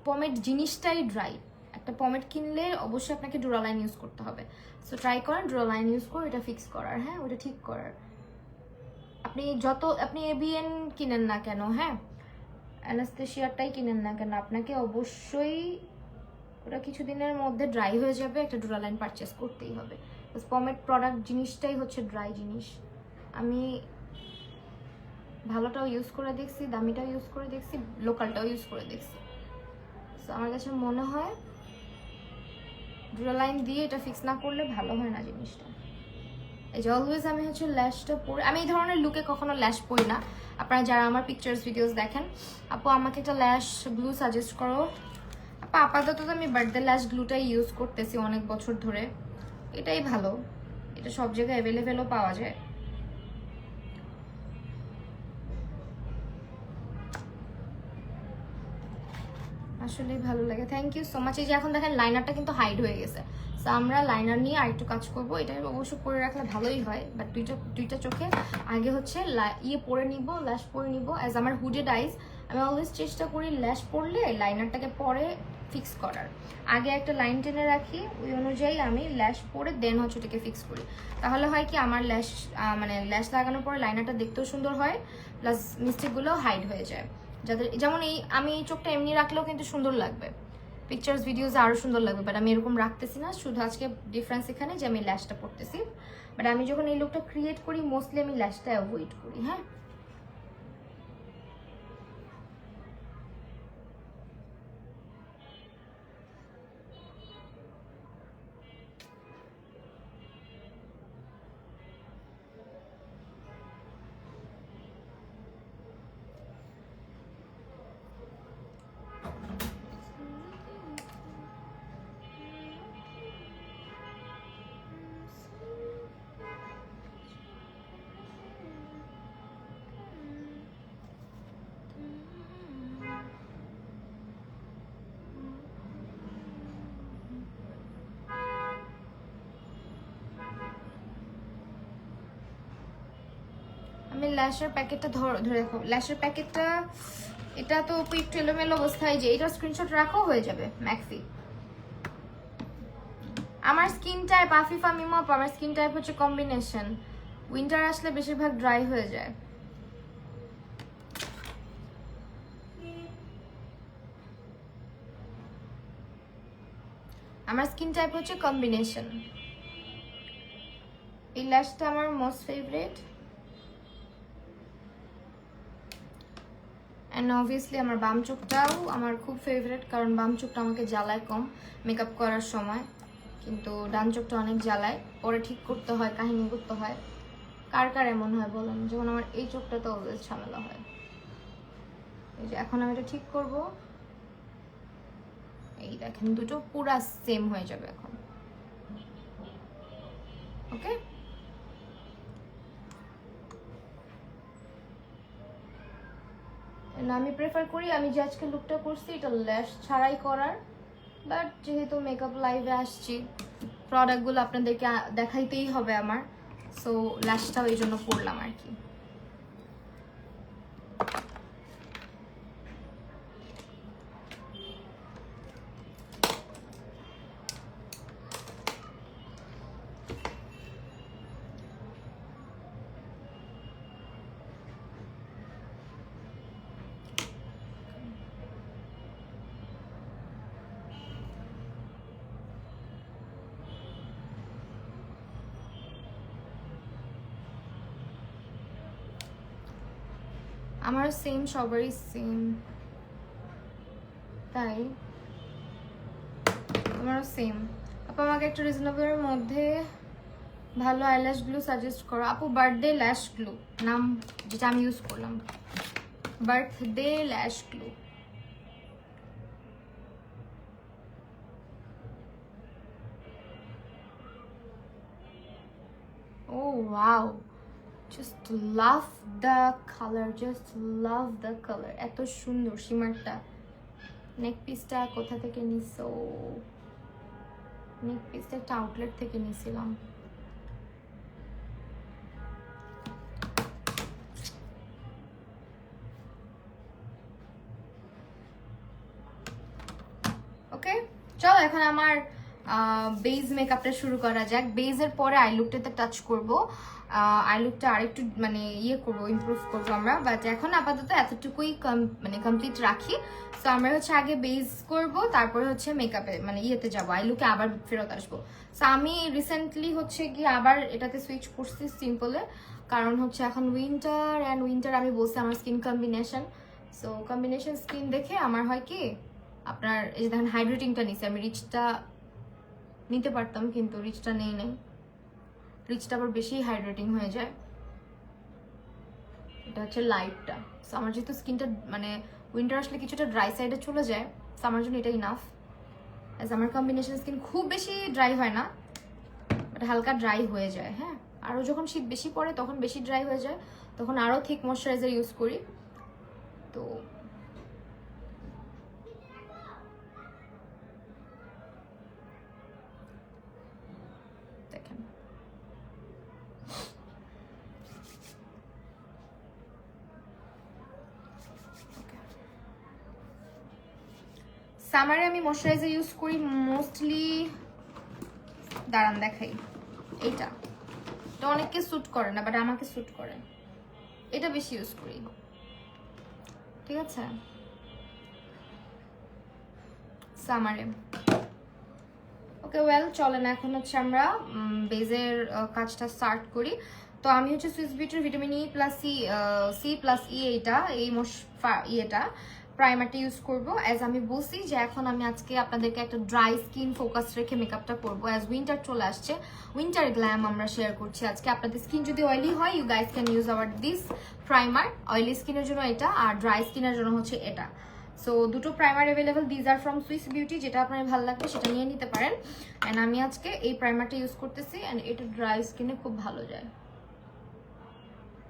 পমেড জিনিসটাই ড্রাই। একটা পমেড কিনলে অবশ্যই আপনাকে ডুরালাইন ইউজ করতে হবে। সো ট্রাই করেন ডুরালাইন ইউজ করে এটা ফিক্স করার, হ্যাঁ ওটা ঠিক করার। আপনি এবিএন কিনেন না কেন, হ্যাঁ অ্যানাস্থেশিয়ারটাই কিনেন না কেন, আপনাকে অবশ্যই ওটা কিছুদিনের মধ্যে ড্রাই হয়ে যাবে, একটা ডুরালাইন পারচেস করতেই হবে। পমেড প্রোডাক্ট জিনিসটাই হচ্ছে ড্রাই জিনিস। আমি ভালোটাও ইউজ করে দেখছি, দামিটাও ইউজ করে দেখছি, লোকালটাও ইউজ করে দেখছি। সো আমার কাছে মনে হয় ডুরালাইন দিয়ে এটা ফিক্স না করলে ভালো হয় না জিনিসটা। এই যে অলওয়েজ আমি হচ্ছে ল্যাশটা পরে, আমি এই ধরনের লুকে কখনো ল্যাশ পরি না। আপনারা যারা আমার পিকচার্স ভিডিওস দেখেন, আপু আমাকে একটা ল্যাশ গ্লু সাজেস্ট করো। আপু আপাতত তো আমি বার্থডে ল্যাশ গ্লুটাই ইউজ করতেছি অনেক বছর ধরে, এটাই ভালো, এটা সব জায়গায় অ্যাভেলেবেলও পাওয়া যায়। আসলেই ভালো লাগে, থ্যাংক ইউ সো মাচ। এই যে এখন দেখেন লাইনারটা কিন্তু হাইড হয়ে গেছে, সো আমরা লাইনার নিয়ে আরেকটু কাজ করবো। এটা অবশ্য পরে রাখলে ভালোই হয়, বাট দুইটা চোখে আগে হচ্ছে পরে নিব, ল্যাশ পরে নিব। অ্যাজ আমার হুডেড আইজ, আমি অলওয়েজ চেষ্টা করি ল্যাশ পরলে লাইনারটাকে পরে ফিক্স করার, আগে একটা লাইন টেনে রাখি, ওই অনুযায়ী আমি ল্যাশ পরে দেন হচ্ছে ওটাকে ফিক্স করি। তাহলে হয় কি আমার ল্যাশ মানে ল্যাশ লাগানোর পরে লাইনারটা দেখতেও সুন্দর হয়, প্লাস মিস্টেকগুলোও হাইড হয়ে যায়। যাদের যেমন আমি এই চোখটা এমনি রাখলেও কিন্তু সুন্দর লাগবে, পিকচার্স ভিডিওস আরও সুন্দর লাগবে, বাট আমি এরকম রাখতেছি না। শুধু আজকে ডিফারেন্স এখানে যে আমি ল্যাশটা পরতেছি, বাট আমি যখন এই লুকটা ক্রিয়েট করি মোস্টলি আমি ল্যাশটা অ্যাভয়েড করি। হ্যাঁ, আমি ল্যাশের প্যাকেটটা ধরে রাখো, ল্যাশের প্যাকেটটা এটা তো একটু এলোমেলো অবস্থায়, যে এটা স্ক্রিনশট রাখো হয়ে যাবে। ম্যাক্সি আমার স্কিন টাইপ, আফিফা মিমো আপু আমার স্কিন টাইপ হচ্ছে কম্বিনেশন। উইন্টার আসলে বেশিরভাগ ড্রাই হয়ে যায়। আমার স্কিন টাইপ হচ্ছে কম্বিনেশন। এই ল্যাশটা আমার মোস্ট ফেভারিট, অ্যান্ড অবভিয়াসলি আমার বাম চোখটাও আমার খুব ফেভারিট, কারণ বাম চোখটা আমাকে জ্বালায় কম মেকআপ করার সময়, কিন্তু ডান চোখটা অনেক জ্বালায়, পরে ঠিক করতে হয়, কাহিনী করতে হয়। কার কার এমন হয় বলেন? যেমন আমার এই চোখটা তো অলওয়েজ ঝামেলা হয়। এই যে এখন আমি এটা ঠিক করব, এই দেখেন দুটো পুরা সেম হয়ে যাবে এখন। ওকে, আমি প্রেফার করি, আমি যে আজকে লুকটা করছি এটা ল্যাশ ছাড়াই করার, বাট যেহেতু মেকআপ লাইভে আসছি, প্রোডাক্টগুলো আপনাদেরকে দেখাইতেই হবে আমার, সো ল্যাশটাও এই জন্য করলাম আর কি। আমারও সেম, সবারই সেম, তাই আমারও সেম। আপু আমাকে একটা রিজনেবলের মধ্যে ভালো আইল্যাশ গ্লু সাজেস্ট করো। আপু বার্থডে ল্যাশ গ্লু নাম যেটা আমি ইউজ করলাম, বার্থডে ল্যাশ glue. Oh wow, just love the color, just love the color, এত সুন্দর শিমারটা। নেক পিসটা কোথা থেকে নিছো? নেক পিসটা একটা আউটলেট থেকে নিয়েছিলাম। ওকে, চলো এখন আমার বেজ মেকআপটা শুরু করা যাক। বেজের পরে আই লুকটাতে টাচ করবো, আই লুকটা আরেকটু মানে ইয়ে করবো, ইমপ্রুভ করবো আমরা, বাট এখন আপাতত এতটুকুই মানে কমপ্লিট রাখি। সো আমরা হচ্ছে আগে বেজ করব, তারপরে হচ্ছে মেকআপে মানে ইয়েতে যাবো, আই লুকে আবার ফেরত আসবো। সো আমি রিসেন্টলি হচ্ছে কি আবার এটাতে সুইচ করছি সিম্পলে, কারণ হচ্ছে এখন উইন্টার, অ্যান্ড উইন্টার আমি বলছি আমার skin combination, so combination skin দেখে আমার হয় কি আপনার এই যে দেখেন হাইড্রেটিংটা নিছি আমি, রিচটা নিতে পারতাম কিন্তু রিচটা নেই নাই, রিচটা আবার বেশি হাইড্রেটিং হয়ে যায়। এটা হচ্ছে লাইটটা। সো আমার যেহেতু স্কিনটা মানে উইন্টার আসলে কিছুটা ড্রাই সাইডে চলে যায়, সো আমার জন্য এটা ইনাফ। অ্যাজ আমার কম্বিনেশন স্কিন খুব বেশি ড্রাই হয় না, বাট হালকা ড্রাই হয়ে যায়। হ্যাঁ, আরও যখন শীত বেশি পড়ে তখন বেশি ড্রাই হয়ে যায়, তখন আরও থিক ময়শ্চারাইজার ইউজ করি। তো দেখেন সামারে আমি ময়শ্চারাইজার ইউজ করি মোস্টলি, দাঁড়ান দেখাই, এটা অনেককে স্যুট করে না, বাট আমাকে স্যুট করে, এটা বেশি ইউজ করি। ঠিক আছে, সামারে। ওকে ওয়েল, চলেন এখন হচ্ছে আমরা বেজের কাজটা স্টার্ট করি। তো আমি হচ্ছে সুইস বিউটির vitamin E plus C plus E এইটা এই ইয়েটা প্রাইমারটা ইউজ করব। অ্যাজ আমি বলছি যে এখন আমি আজকে আপনাদেরকে একটা ড্রাই স্কিন ফোকাস রেখে মেকআপটা করবো, অ্যাজ উইন্টার চলে আসছে, উইন্টার গ্ল্যাম আমরা শেয়ার করছি আজকে। আপনাদের স্কিন যদি অয়েলি হয়, you guys can use our this primer, oily স্কিনের জন্য এটা, আর ড্রাই স্কিনের জন্য হচ্ছে এটা। সো দুটো primer available, these are from Swiss beauty, যেটা আপনার ভালো লাগবে সেটা নিয়ে নিতে পারেন। অ্যান্ড আমি আজকে এই প্রাইমারটা ইউজ করতেছি, অ্যান্ড এটা ড্রাই স্কিনে খুব ভালো যায়,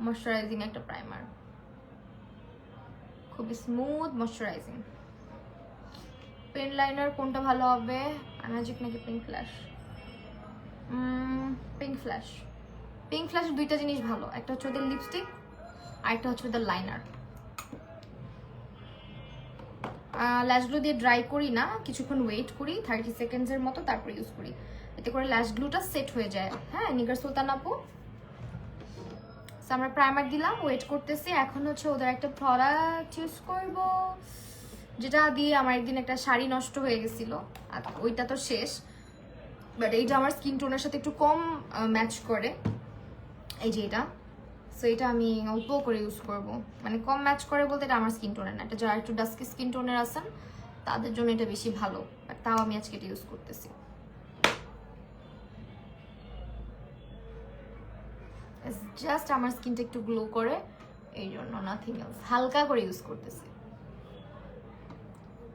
ময়শ্চারাইজিং একটা প্রাইমার, খুবই স্মুথ ময়শ্চারাইজিং। পেন লাইনার কোনটা ভালো হবে, ম্যাজিক নাকি pink flash? Pink flash. Pink flash দুইটা জিনিস ভালো, একটা হচ্ছে ওদের লিপস্টিক, আরেকটা হচ্ছে উইথ দ্য লাইনার। ল্যাশগুলো দিয়ে ড্রাই করি না, কিছুক্ষণ ওয়েট করি 30 সেকেন্ডসের মতো, তারপর ইউজ করি, এতে করে ল্যাশগুলোটা সেট হয়ে যায়। হ্যাঁ নিগার সুলতান আপু, আমরা প্রাইমার দিলাম, ওয়েট করতেছি। এখন হচ্ছে ওদের একটা প্রোডাক্ট ইউজ করব, যেটা দিয়ে আমার একদিন একটা শাড়ি নষ্ট হয়ে গেছিল, আর ওইটা তো শেষ, বাট এইটা আমার স্কিন টোনের সাথে একটু কম ম্যাচ করে, এই যে এটা। সো এটা আমি অল্প করে ইউজ করব, মানে কম ম্যাচ করে বলতে এটা আমার স্কিন টোনের না, এটা যারা একটু ডাস্কি স্কিন টোনের আছেন তাদের জন্য এটা বেশি ভালো, বাট তাও আমি আজকে এটা ইউজ করতেছি। জাস্ট আমার স্কিনটা একটু গ্লো করে এই জন্য, নাথিং এলস, হালকা করে ইউজ করতেছি,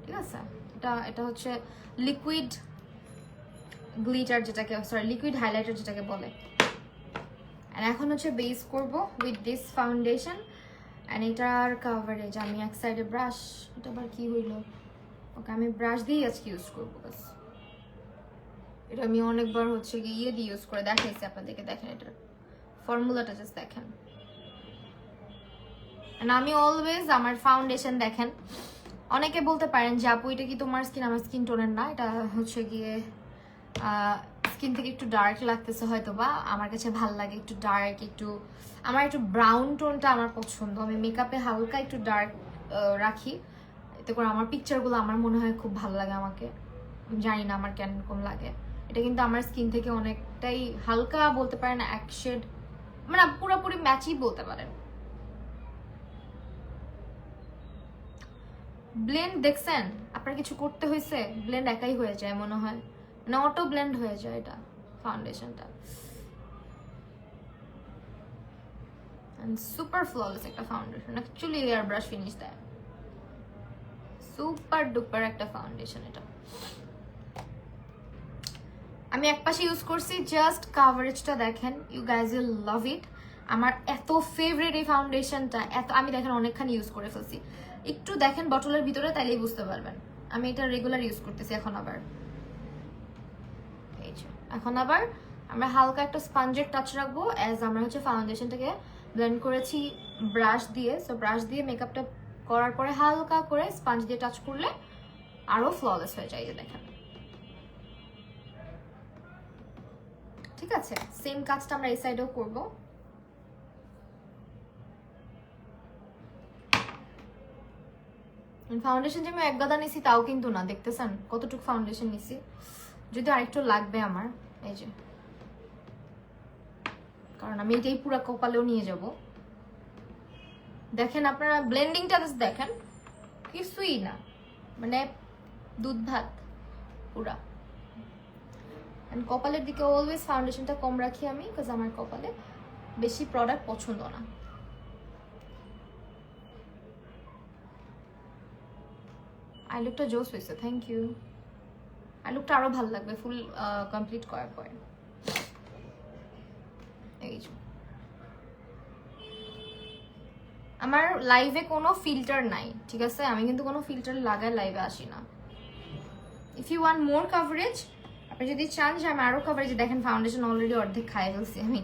ঠিক আছে। এটা হচ্ছে লিকুইড গ্লিটার যেটাকে, সরি লিকুইড হাইলাইটার যেটাকে বলে। আর এখন হচ্ছে বেস করব উইথ দিস ফাউন্ডেশন, অ্যান্ড এটার কাভারেজ আমি এক সাইডে ব্রাশ, এটা আবার কি হইলো, ওকে আমি ব্রাশ দিয়েই আজকে ইউজ করবো, বাস। এটা আমি অনেকবার হচ্ছে গিয়ে দিয়ে ইউজ করে দেখাইছি আপনাদেরকে, দেখেন এটার ফর্মুলাটা জাস্ট দেখেন। আমি অলওয়েজ আমার ফাউন্ডেশন দেখেন, অনেকে বলতে পারেন যে আপু এটা কি তোমার স্কিন আমার স্কিন টোনের না, এটা হচ্ছে গিয়ে স্কিন থেকে একটু ডার্ক লাগতেছে হয়তো, বা আমার কাছে ভাল লাগে একটু ডার্ক, একটু আমার একটু ব্রাউন টোনটা আমার পছন্দ, আমি মেকআপে হালকা একটু ডার্ক রাখি, এতে করে আমার পিকচারগুলো আমার মনে হয় খুব ভালো লাগে আমাকে, জানি না আমার কেন কম লাগে। এটা কিন্তু আমার স্কিন থেকে অনেকটাই হালকা বলতে পারেন, এক শেড মানে পুরোপুরি ম্যাচই বলতে পারেন। ব্লেন্ড দেখছেন, আপনার কিছু করতে হয়েছে, ব্লেন্ড একাই হয়ে যায় মনে হয়, মানে অটো ব্লেন্ড হয়ে যায় এটা ফাউন্ডেশনটা, সুপার ফ্ললেস একটা foundation, actually air brush finish দেয়, সুপার ডুপার একটা ফাউন্ডেশন এটা। আমি এক পাশে ইউজ করছি, জাস্ট কাভারেজটা দেখেন, ইউ গাইজ উইল লাভ ইট। আমার এত ফেভারিট এই ফাউন্ডেশনটা, এত আমি দেখেন অনেকখানি ইউজ করে ফেলছি, একটু দেখেন বটলের ভিতরে তাইলেই বুঝতে পারবেন। আমি এটা রেগুলার ইউজ করতেছি এখন আবার, এই যে এখন আবার আমরা হালকা একটা স্পঞ্জের টাচ রাখবো, অ্যাজ আমরা হচ্ছে ফাউন্ডেশনটাকে ব্লেন্ড করেছি ব্রাশ দিয়ে। সো ব্রাশ দিয়ে মেকআপটা করার পরে হালকা করে স্পঞ্জ দিয়ে টাচ করলে আরো ফ্ললেস হয়ে যায়, যে দেখেন। ঠিক আছে, সেম কাজটা আমরা এই সাইডেও করবো। ফাউন্ডেশন যে আমি এক গাদা নিছি তাও কিন্তু না, দেখতেছেন কতটুকু ফাউন্ডেশন নিছি, যদি আরেকটু লাগবে আমার, এই যে, কারণ আমি এটাই পুরো কপালেও নিয়ে যাব। দেখেন আপনারা ব্লেন্ডিংটা দেখেন, কিছুই না, মানে দুধ ভাত পুরা। কপালের দিকে অলওয়েজ ফাউন্ডেশনটা কম রাখি আমি, বিকজ আমার কপালে বেশি প্রোডাক্ট পছন্দ না। আই লুকটা জোস হয়েছে, থ্যাংক ইউ। আই লুকটা আরো ভালো লাগবে ফুল কমপ্লিট করার পরে। এই যে আমার লাইভে কোনো ফিল্টার নাই, ঠিক আছে, আমি কিন্তু কোনো ফিল্টার লাগায় লাইভে আসি না। If you want more coverage, আপনি যদি চান যে আমি আরো কাভারেজ, দেখেন ফাউন্ডেশন অলরেডি অর্ধেক খাই ফেলছি আমি,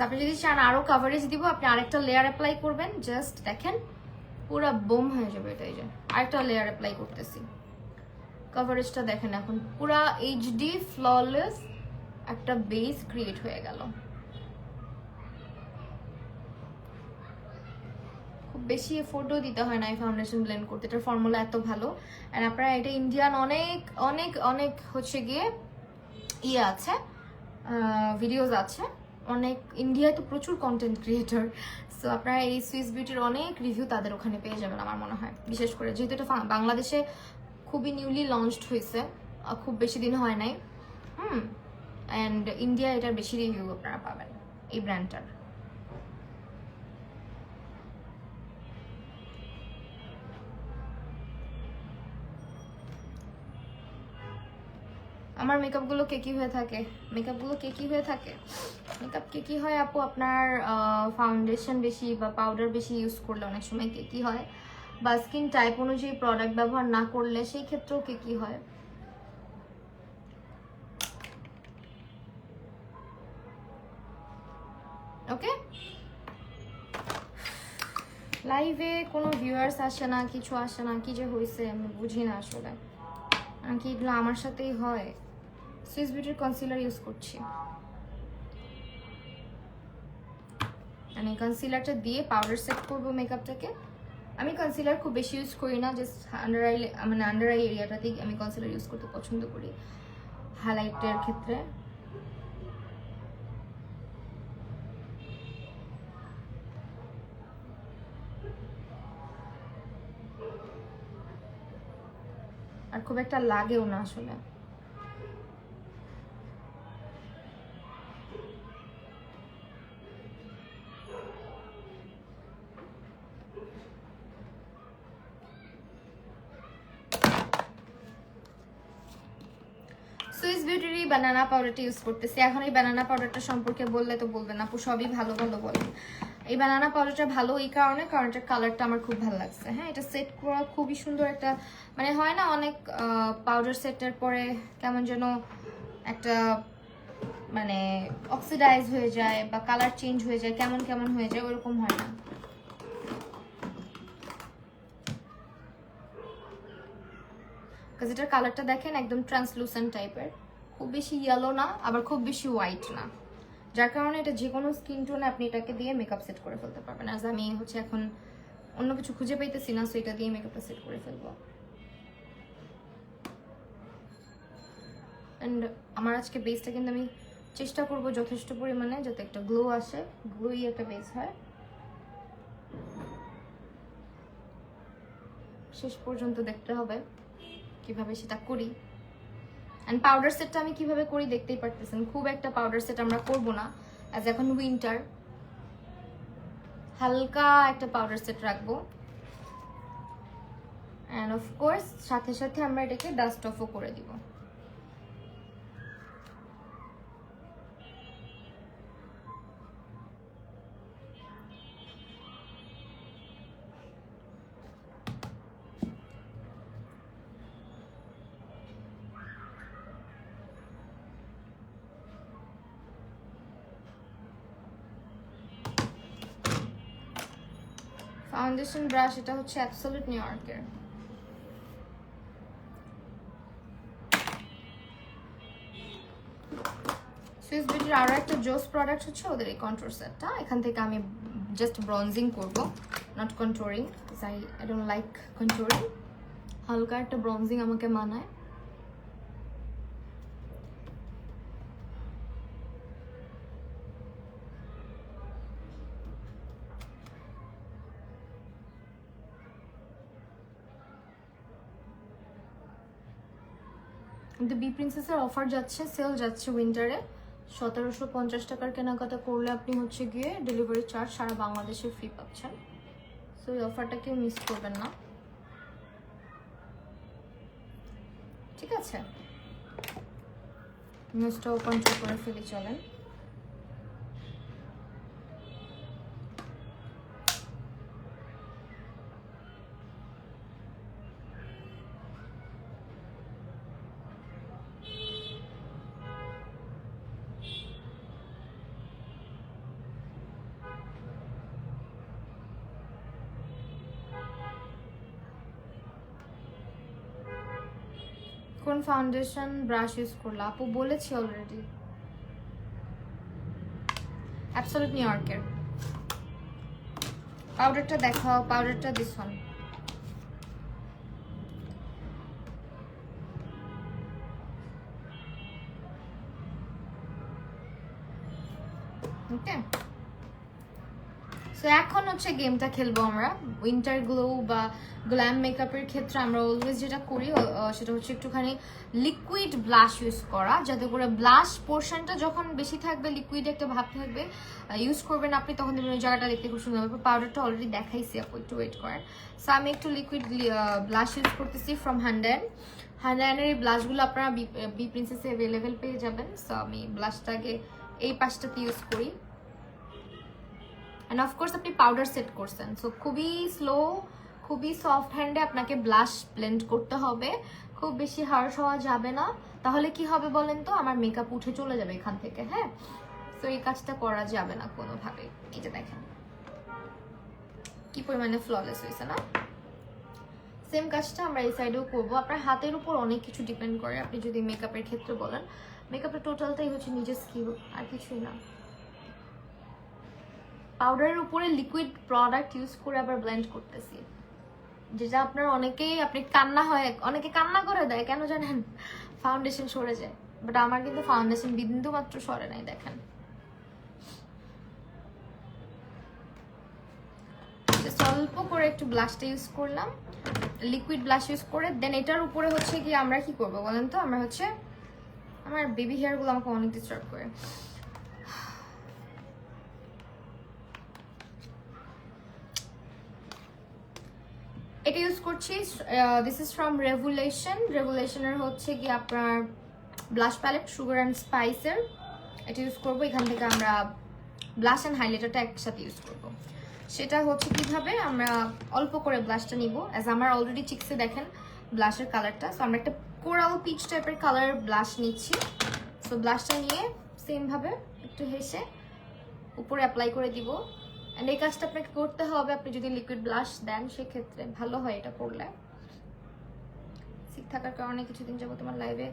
আপনি যদি চান আরো কাভারেজ দিব, আপনি আরেকটা লেয়ার অ্যাপ্লাই করবেন, জাস্ট দেখেন পুরো বোম হয়ে যাবে এটা। এই যে আরেকটা লেয়ার অ্যাপ্লাই করতেছি, কাভারেজটা দেখেন এখন পুরা এইচডি ফ্ললেস একটা বেস ক্রিয়েট হয়ে গেল। খুব বেশি এফোর্টও দিতে হয় না এই ফাউন্ডেশন ব্লেন্ড করতে, এটার ফর্মুলা এত ভালো। আর আপনারা এটা ইন্ডিয়ান অনেক অনেক অনেক হচ্ছে গিয়ে ইয়ে আছে, ভিডিওস আছে অনেক, ইন্ডিয়ায় তো প্রচুর কন্টেন্ট ক্রিয়েটর, সো আপনারা এই সুইস বিউটির অনেক রিভিউ তাদের ওখানে পেয়ে যাবেন আমার মনে হয়, বিশেষ করে যেহেতু এটা বাংলাদেশে খুবই নিউলি লঞ্চড হয়েছে, খুব বেশি দিন হয় নাই, অ্যান্ড ইন্ডিয়া এটার বেশি রিভিউ আপনারা পাবেন এই ব্র্যান্ডটার। আমার মেকআপগুলো কেকি হয়ে থাকে, মেকআপগুলো কেকি হয়ে থাকে, মেকআপ কেকি হয় আপু আপনার ফাউন্ডেশন বেশি বা পাউডার বেশি ইউজ করলে অনেক সময় কেকি হয়, বা স্কিন টাইপ অনুযায়ী প্রোডাক্ট ব্যবহার না করলে সেই ক্ষেত্রেও কেকি হয়। ওকে, লাইভে কোনো ভিউয়ার্স আসে না, কিছু আসে না, কি যে হয়েছে আমি বুঝি না আসলে। কি এগুলো আমার সাথেই হয়? সুইস বিউটির কনসিলার ইউজ করছি, আমি কনসিলারটা দিয়ে পাউডার সেট করবো মেকআপটাকে। আমি কনসিলার খুব বেশি ইউজ করি না, জাস্ট আন্ডার আই, মানে আন্ডার আই এরিয়াটাতেই আমি কনসিলার ইউজ করতে পছন্দ করি হাইলাইটের ক্ষেত্রে। আর খুব একটা লাগেও না আসলে। সুইস বিউটির বানানা পাউডারটা ইউজ করতেছি। এখন এই বানানা পাউডারটা সম্পর্কে বললে তো বলবেন আপু সবই ভালো ভালো বলেন। এই বানানা পাউডারটা ভালো এই কারণে, কারণ এটার কালারটা আমার খুব ভালো লাগছে। হ্যাঁ, এটা সেট করা খুবই সুন্দর একটা, মানে হয় না অনেক পাউডার সেটের পরে কেমন যেন একটা মানে অক্সিডাইজ হয়ে যায় বা কালার চেঞ্জ হয়ে যায়, কেমন কেমন হয়ে যায়, ওরকম হয় না। এটার কালারটা দেখেন একদম ট্রান্সলুসেন্ট টাইপের, খুব বেশি ইয়েলো না আবার খুব বেশি হোয়াইট না, যার কারণে এটা যে কোনো স্কিন টোনে আপনি এটাকে দিয়ে মেকআপ সেট করে ফেলতে পারবেন। আজ আমি হচ্ছে এখন অন্য কিছু খুঁজে পাইতেছি না, সো এটা দিয়ে মেকআপটা সেট করে ফেলবো। অ্যান্ড আমার আজকে বেসটা কিন্তু আমি চেষ্টা করব যথেষ্ট পরিমাণে যাতে একটা গ্লো আসে, গ্লোই একটা বেস হয়। শেষ পর্যন্ত দেখতে হবে কিভাবে সেটা করি। অ্যান্ড পাউডার সেটটা আমি কিভাবে করি দেখতেই পারতেছেন, খুব একটা পাউডার সেট আমরা করবো না, অ্যাজ এখন উইন্টার, হালকা একটা পাউডার সেট রাখবো। অ্যান্ড অফকোর্স সাথে সাথে আমরা এটাকে ডাস্ট অফও করে দিব। ফাউন্ডেশন ব্রাশ, এটা হচ্ছে অ্যাবসলিউট নিউ ইয়র্কের। সুইস বিউটির আরো একটা জোস প্রোডাক্ট হচ্ছে ওদের এই কন্ট্রোল সেটটা। এখান থেকে আমি জাস্ট ব্রঞ্জিং করব, নট কন্ট্রোরিং, আই ডোন্ট লাইক কন্ট্রোরিং। হালকা একটা ব্রঞ্জিং আমাকে মানায়। কিন্তু বি প্রিন্সেসের অফার যাচ্ছে, সেল যাচ্ছে উইন্টারে। 1750 টাকার কেনাকাটা করলে আপনি হচ্ছে গিয়ে ডেলিভারি চার্জ সারা বাংলাদেশে ফ্রি পাচ্ছেন। সো এই অফারটা কেউ মিস করবেন না, ঠিক আছে? নিউজটা ওপেন করে ফেলি, চলেন। কোন ফাউন্ডেশন ব্রাশ ইউজ করলা আপু? বলেছি অলরেডি, অ্যাবসলিউট নিউ ইয়র্কের। পাউডারটা দেখাও, পাউডারটা দিস ওয়ান। ওকে, সো এখন হচ্ছে গেমটা খেলবো আমরা। উইন্টার গ্লো বা গ্ল্যাম মেকআপের ক্ষেত্রে আমরা অলওয়েজ যেটা করি সেটা হচ্ছে একটুখানি লিকুইড ব্লাশ ইউজ করা, যাতে করে ব্লাশ পোর্শনটা যখন বেশি থাকবে, লিকুইড একটা ভাব থাকবে, ইউজ করবেন আপনি, তখন দেখবেন ওই জায়গাটা দেখতে খুব সুন্দর হবে। পাউডারটা অলরেডি দেখাইছি আপু, একটু ওয়েট করেন। সো আমি একটু লিকুইড ব্লাশ ইউজ করতেছি ফ্রম হ্যান্ডেন। হ্যান্ডেনের এই ব্লাশগুলো আপনারা বি প্রিন্সেসে অ্যাভেলেবেল পেয়ে যাবেন। সো আমি ব্লাশটাকে এই পাশটাতে ইউজ করি। অ্যান্ড অফকোর্স আপনি পাউডার সেট করছেন, সো খুবই স্লো, খুবই সফট হ্যান্ডে আপনাকে ব্লাশ ব্লেন্ড করতে হবে, খুব বেশি হার্শ হওয়া যাবে না, তাহলে কি হবে বলেন তো, আমার মেকআপ উঠে চলে যাবে এখান থেকে। হ্যাঁ, সো এই কাজটা করা যাবে না কোনোভাবে। এই যে দেখেন কি পরিমাণে ফ্ললেস হয়েছে না? সেম কাজটা আমরা এই সাইডেও করবো। আপনার হাতের উপর অনেক কিছু ডিপেন্ড করে। আপনি যদি মেকআপের ক্ষেত্রে বলেন, মেকআপের টোটালটাই হচ্ছে নিজের স্কিল, আর কিছুই না। পাউডারের উপরে লিকুইড প্রোডাক্ট ইউজ করে আবার ব্লেন্ড করতেছি, যেটা আপনার আপনি কান্না হয়, অনেকে কান্না করে দেয় কেন জানেন? ফাউন্ডেশন সরে যায়, বাট আমার কিন্তু ফাউন্ডেশন বিন্দু মাত্র সরে নাই। দেখেন অল্প করে একটু ব্লাশটা ইউজ করলাম, লিকুইড ব্লাশ ইউজ করে। দেন এটার উপরে হচ্ছে কি আমরা কি করবো বলেন তো? আমরা হচ্ছে, আমার বেবি হেয়ার গুলো আমাকে অনেক ডিস্টার্ব করে। এটা ইউজ করছি, দিস ইজ ফ্রম রেভুলেশনের হচ্ছে কি আপনার ব্লাশ প্যালেট, সুগার অ্যান্ড স্পাইসের। এটা ইউজ করবো। এখান থেকে আমরা ব্লাশ অ্যান্ড হাইলাইটারটা একসাথে ইউজ করবো। সেটা হচ্ছে কিভাবে, আমরা অল্প করে ব্লাশটা নিব। অ্যাজ আমার অলরেডি চিক্সে দেখেন ব্লাশের কালারটা, সো আমরা একটা কোরাল পিচ টাইপের কালার ব্লাশ নিচ্ছি। সো ব্লাশটা নিয়ে সেমভাবে একটু হেসে উপরে অ্যাপ্লাই করে দিব। অ্যান্ড এই কাজটা আপনাকে করতে হবে, আপনি যদি লিকুইড ব্লাশ দেন সেক্ষেত্রে ভালো হয় এটা করলে। সিক থাকার কারণে কিছুদিন যাবো তোমার লাইভে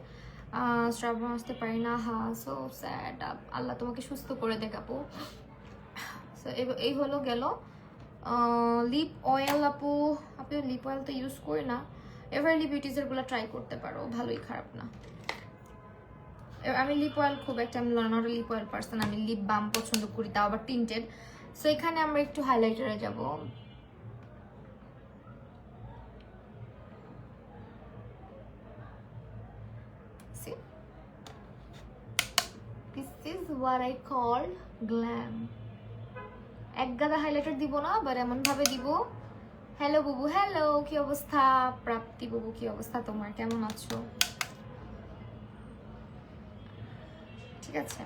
শ্রাবণ আসতে পারি না, হা সো স্যাড। আল্লাহ তোমাকে সুস্থ করে দেখাবো। সো এই হলো গেল লিপ অয়েল। আপু লিপ অয়েল তো ইউজ করি না, এভারলি বিউটিজের গুলো ট্রাই করতে পারো, ভালোই, খারাপ না। আমি লিপ অয়েল খুব একটা, আমি নট লিপ অয়েল পার্সন, আমি লিপ বাম পছন্দ করি, তাও আবার টিন্টেড। সো এখানে আমরা একটু হাইলাইটারে যাব। This is what I call glam. এক গাদা হাইলাইটার দিব না, বাট এমন ভাবে দিব। হ্যালো বুবু, হ্যালো, কি অবস্থা? প্রাপ্তি বুবু, কি অবস্থা তোমার? কেমন আছো? ঠিক আছে,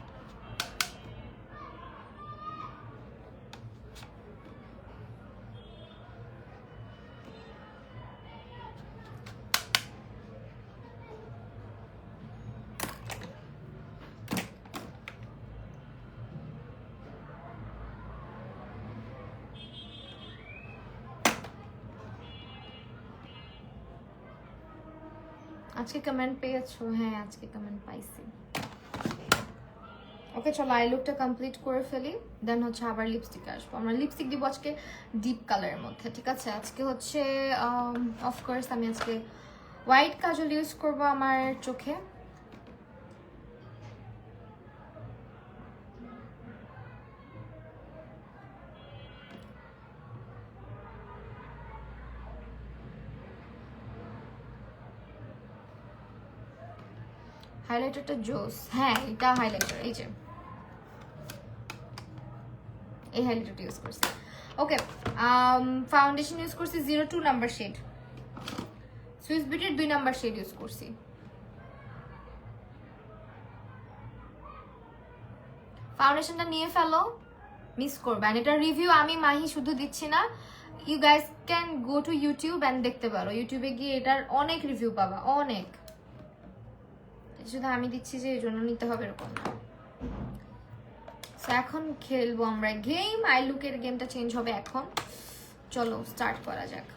আজকে কমেন্ট পেয়েছো? হ্যাঁ, আজকে কমেন্ট পাইছি। ওকে, চলো আই লুকটা কমপ্লিট করে ফেলি, দেন হচ্ছে আবার লিপস্টিক আসবো। আমরা লিপস্টিক দিব আজকে ডিপ কালারের মধ্যে, ঠিক আছে? আজকে হচ্ছে অফকোর্স আমি আজকে হোয়াইট কাজল ইউজ করবো আমার চোখে। হাইলাইটারটা জোস। হ্যাঁ, এটা হাইলাইটার, এই যে এই হাইলাইটারটা ইউজ করছি। ওকে, ফাউন্ডেশন ইউজ করছি 02 নাম্বার শেড, সুইস বিউটির 2 নাম্বার শেড ইউজ করছি। ফাউন্ডেশনটা নিয়ে ফেলো, মিস করবে। আর এটার রিভিউ আমি মাহি শুধু দিচ্ছি না, you guys can go to YouTube and দেখতে পারো। ইউটিউবে গিয়ে এটার অনেক রিভিউ পাবা, অনেক। শুধু আমি দিচ্ছি যে এই জন্য নিতে হবে এরকম না। এখন খেলবো আমরা গেম, আই লুকের গেমটা চেঞ্জ হবে এখন। চলো স্টার্ট করা যাক।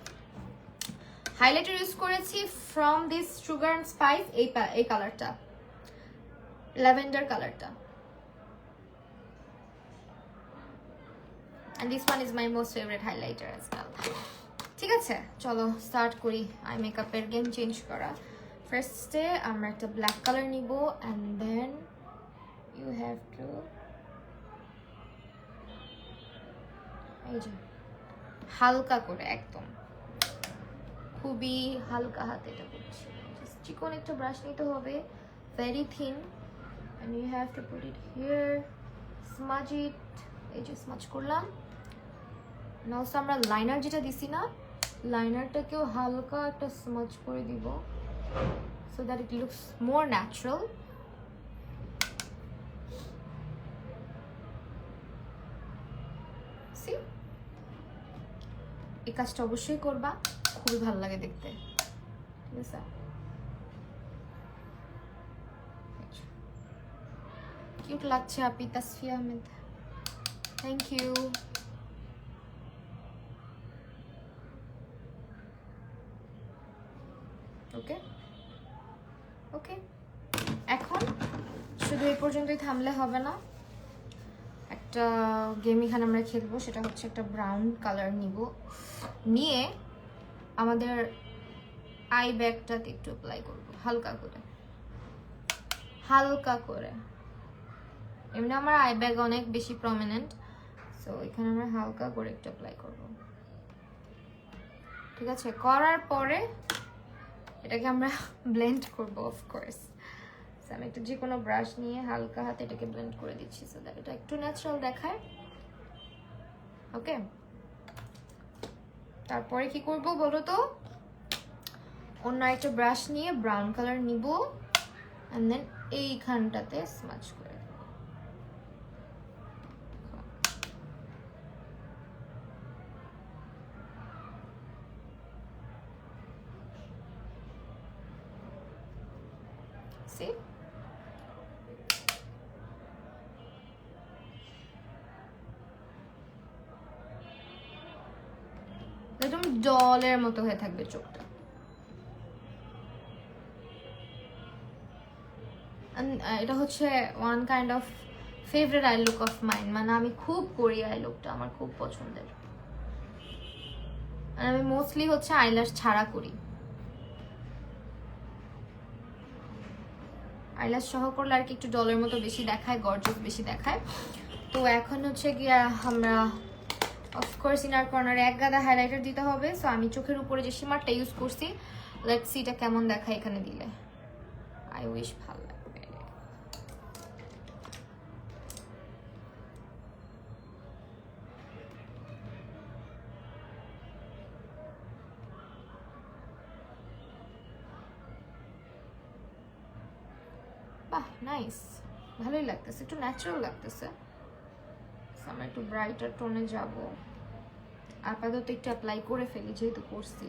হাইলাইটার ইউজ করেছি from this sugar and spice, এই কালারটা, ল্যাভেন্ডার কালারটা। and this one is my most favorite highlighter as well. ঠিক আছে, চলো স্টার্ট করি আই মেকআপের গেম চেঞ্জ করা। ফার্স্টে আমরা একটা ব্ল্যাক কালার নিব, and then you have to, এই যে হালকা করে, একদম খুবই হালকা হাতে এটা করছি। চিকন একটা ব্রাশ নিতে হবে, very thin, and you have to put it here, smudge it, এই যে স্মাচ করলাম। নাও আমরা লাইনার যেটা দিছি না, লাইনারটাকেও হালকা একটা স্মাচ করে দিব, so that it looks more natural. See, এই কাজটা অবশ্যই করবা, খুবই ভালো লাগে দেখতে, ঠিক আছে? কিউট লাগছে আপনি, তাসফিয়া আহমেদ, থ্যাংক ইউ। ওকে ওকে, এখন শুধু এই পর্যন্তই থামলে হবে না, একটা গেম এখানে আমরা খেলবো, সেটা হচ্ছে একটা ব্রাউন কালার নিয়ে আমাদের আই ব্যাগটাতে একটু অ্যাপ্লাই করবো হালকা করে। এমনি আমার আই ব্যাগ অনেক বেশি প্রমিনেন্ট, সো এখানে আমরা হালকা করে একটু অ্যাপ্লাই করবো। ঠিক আছে, করার পরে এটাকে আমরা ব্লেন্ড করবো অফকোর্স। আমি একটা যে কোনো ব্রাশ নিয়ে হালকা হাতে এটাকে ব্লেন্ড করে দিচ্ছি, সো দ্যাট এটা একটু ন্যাচারাল দেখায়। ওকে, তারপরে কি করব বলো তো, অন্য একটা ব্রাশ নিয়ে ব্রাউন কালার নিব, এন্ড দেন এইখানটাতে স্মাচ করে see একদম ডলের মতো হয়ে থাকবে চোখটা। এটা হচ্ছে one kind of favourite I look of mind, মানে আমি খুব করি আই লুকটা, আমার খুব পছন্দের। আর আমি মোস্টলি হচ্ছে আইল্যাশ ছাড়া করি, আইল্যাশ সহ করলে আর কি একটু ডলের মতো বেশি দেখায়, গর্জিয়াস বেশি দেখায়। তো এখন হচ্ছে গিয়া আমরা অফকোর্স ইনার কর্নারে এক গাদা হাইলাইটার দিতে হবে। সো আমি চোখের উপরে যে শিমারটা ইউজ করছি, লেটস সি এটা কেমন দেখায় এখানে দিলে। আই উইশ ভালো লাগবে। বাহ, নাইস, ভালোই লাগতেছে, একটু ন্যাচারাল লাগতেছে। আমরা একটু ব্রাইটার টোনে যাব, আপাতত একটু অ্যাপ্লাই করে ফেলি যেহেতু করছি।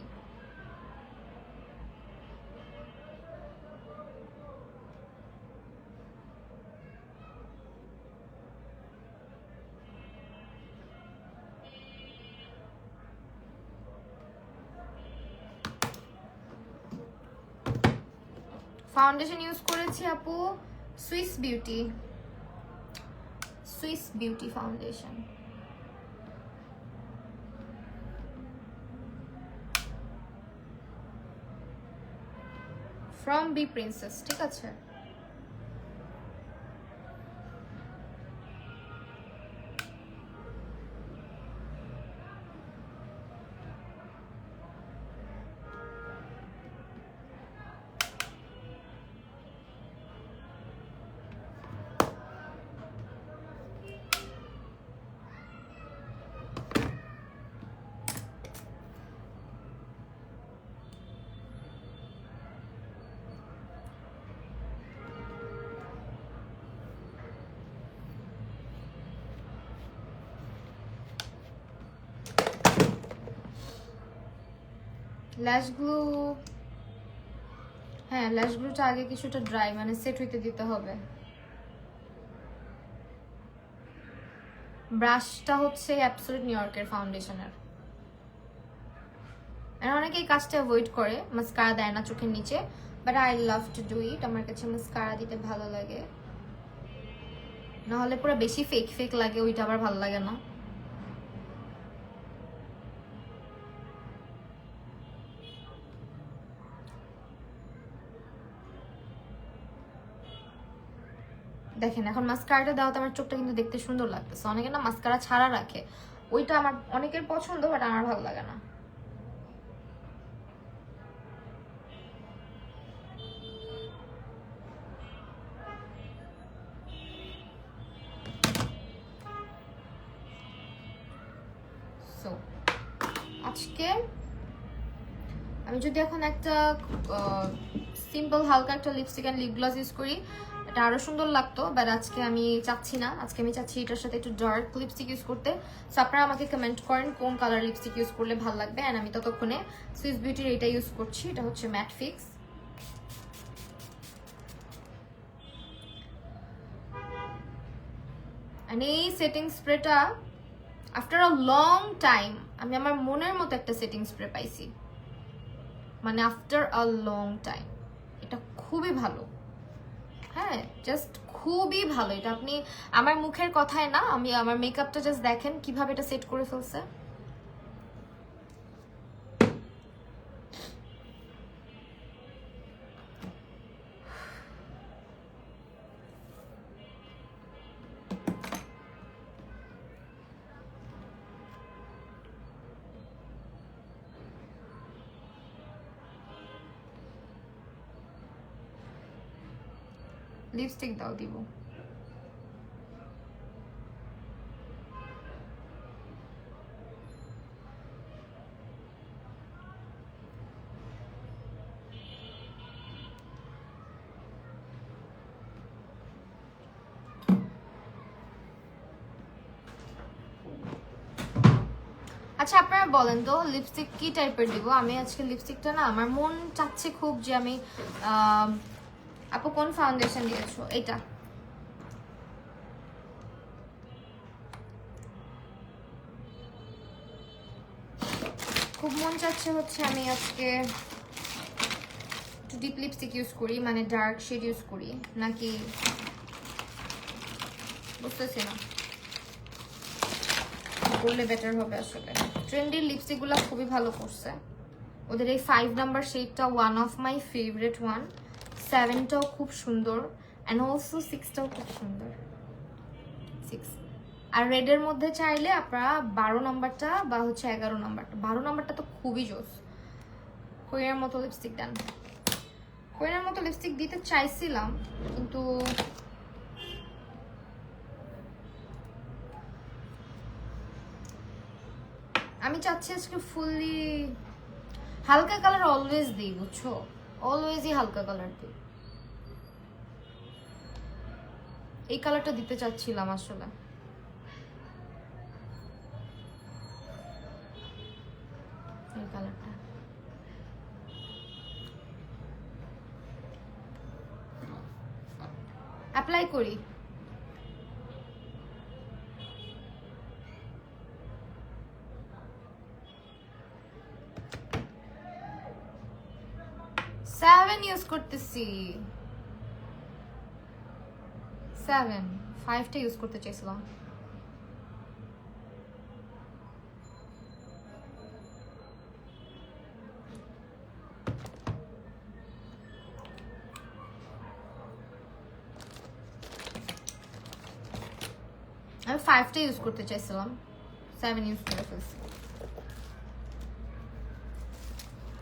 ফাউন্ডেশন ইউজ করেছি আপু Swiss beauty foundation. From B princess, ঠিক আছে। ল্যাশ গ্লু, হ্যাঁ ল্যাশ গ্লুটা আগে কিছুটা ড্রাই মানে সেট হইতে দিতে হবে। ব্রাশটা হচ্ছে অ্যাবসলিউট নিউ ইয়র্কের ফাউন্ডেশনের। অনেকে এই কাজটা অ্যাভয়েড করে, মাস্কারা দেয় না চোখের নিচে, but I love to do it. আমার কাছে মাস্কারা দিতে ভালো লাগে, নাহলে পুরো বেশি ফেক লাগে, ওইটা আবার ভালো লাগে না। দেখেন এখন মাস্কারাটা দেওয়াতে আমার চোখটা কিন্তু দেখতে সুন্দর লাগতেছে। অনেকে না মাস্কারা ছাড়া রাখে, ওইটা আমার অনেকের পছন্দ, বাট আমার ভালো লাগে না। সো আজকে আমি যদি এখন একটা সিম্পল হালকা একটা lipstick and lip gloss use করি, এটা আরো সুন্দর লাগতো, বাট আজকে আমি চাচ্ছি না। আজকে আমি চাচ্ছি এটার সাথে একটু ডার্ক লিপস্টিক ইউজ করতে। সো আপনারা আমাকে কমেন্ট করেন কোন কালার লিপস্টিক ইউজ করলে ভালো লাগবে, অ্যান্ড আমি ততক্ষণে সুইস বিউটির এটা ইউজ করছি, এটা হচ্ছে ম্যাট ফিক্স। অ্যান্ড এই সেটিং স্প্রেটা আফটার আ লং টাইম আমি আমার মনের মতো একটা সেটিং স্প্রে পাইছি। মানে আফটার আ লং টাইম। এটা খুবই ভালো, হ্যাঁ জাস্ট খুবই ভালো এটা। আপনি আমার মুখের কথায় না, আমি আমার মেকআপটা জাস্ট দেখেন কিভাবে এটা সেট করে ফেলছে। লিপস্টিক দাও, দিব। আচ্ছা আপনারা বলেন তো লিপস্টিক কি টাইপের দিব? আমি আজকে লিপস্টিকটা না আমার মন চাচ্ছে খুব যে আমি আপু কোন ফাউন্ডেশন দিয়েছো? এটা খুব মন চাচ্ছে হচ্ছে আমি আজকে একটু ডিপ লিপস্টিক ইউজ করি, মানে ডার্ক শেড ইউজ করি নাকি বুঝতেছি না, করলে বেটার হবে। আসলে ট্রেন্ডি লিপস্টিকগুলো খুবই ভালো করছে। ওদের এই 5 নাম্বার শেডটা one of my favourite one, 7টাও খুব সুন্দর অ্যান্ড অলসো 6টাও খুব সুন্দর। 6 আর রেডের মধ্যে চাইলে আপনারা 12 নাম্বারটা বা হচ্ছে 11 নাম্বারটা। 12 নাম্বারটা তো খুবই জোস। কোরিয়ার মতো লিপস্টিক দেন। কোরিয়ার মতো লিপস্টিক দিতে চাইছিলাম কিন্তু আমি চাচ্ছি আজকে ফুললি হালকা কালার অলওয়েজ দিই, বুঝছো? অলওয়েজই হালকা কালার দিই। এই কালারটা দিতে চাচ্ছিলাম আসলে। এই কালারটা অ্যাপ্লাই করি। সেভেন ইউজ করতেছি। 7 5টা ইউজ করতে চাইছিলাম। আমি 5টা ইউজ করতে চাইছিলাম, 7 ইউজ করে ফেলছি।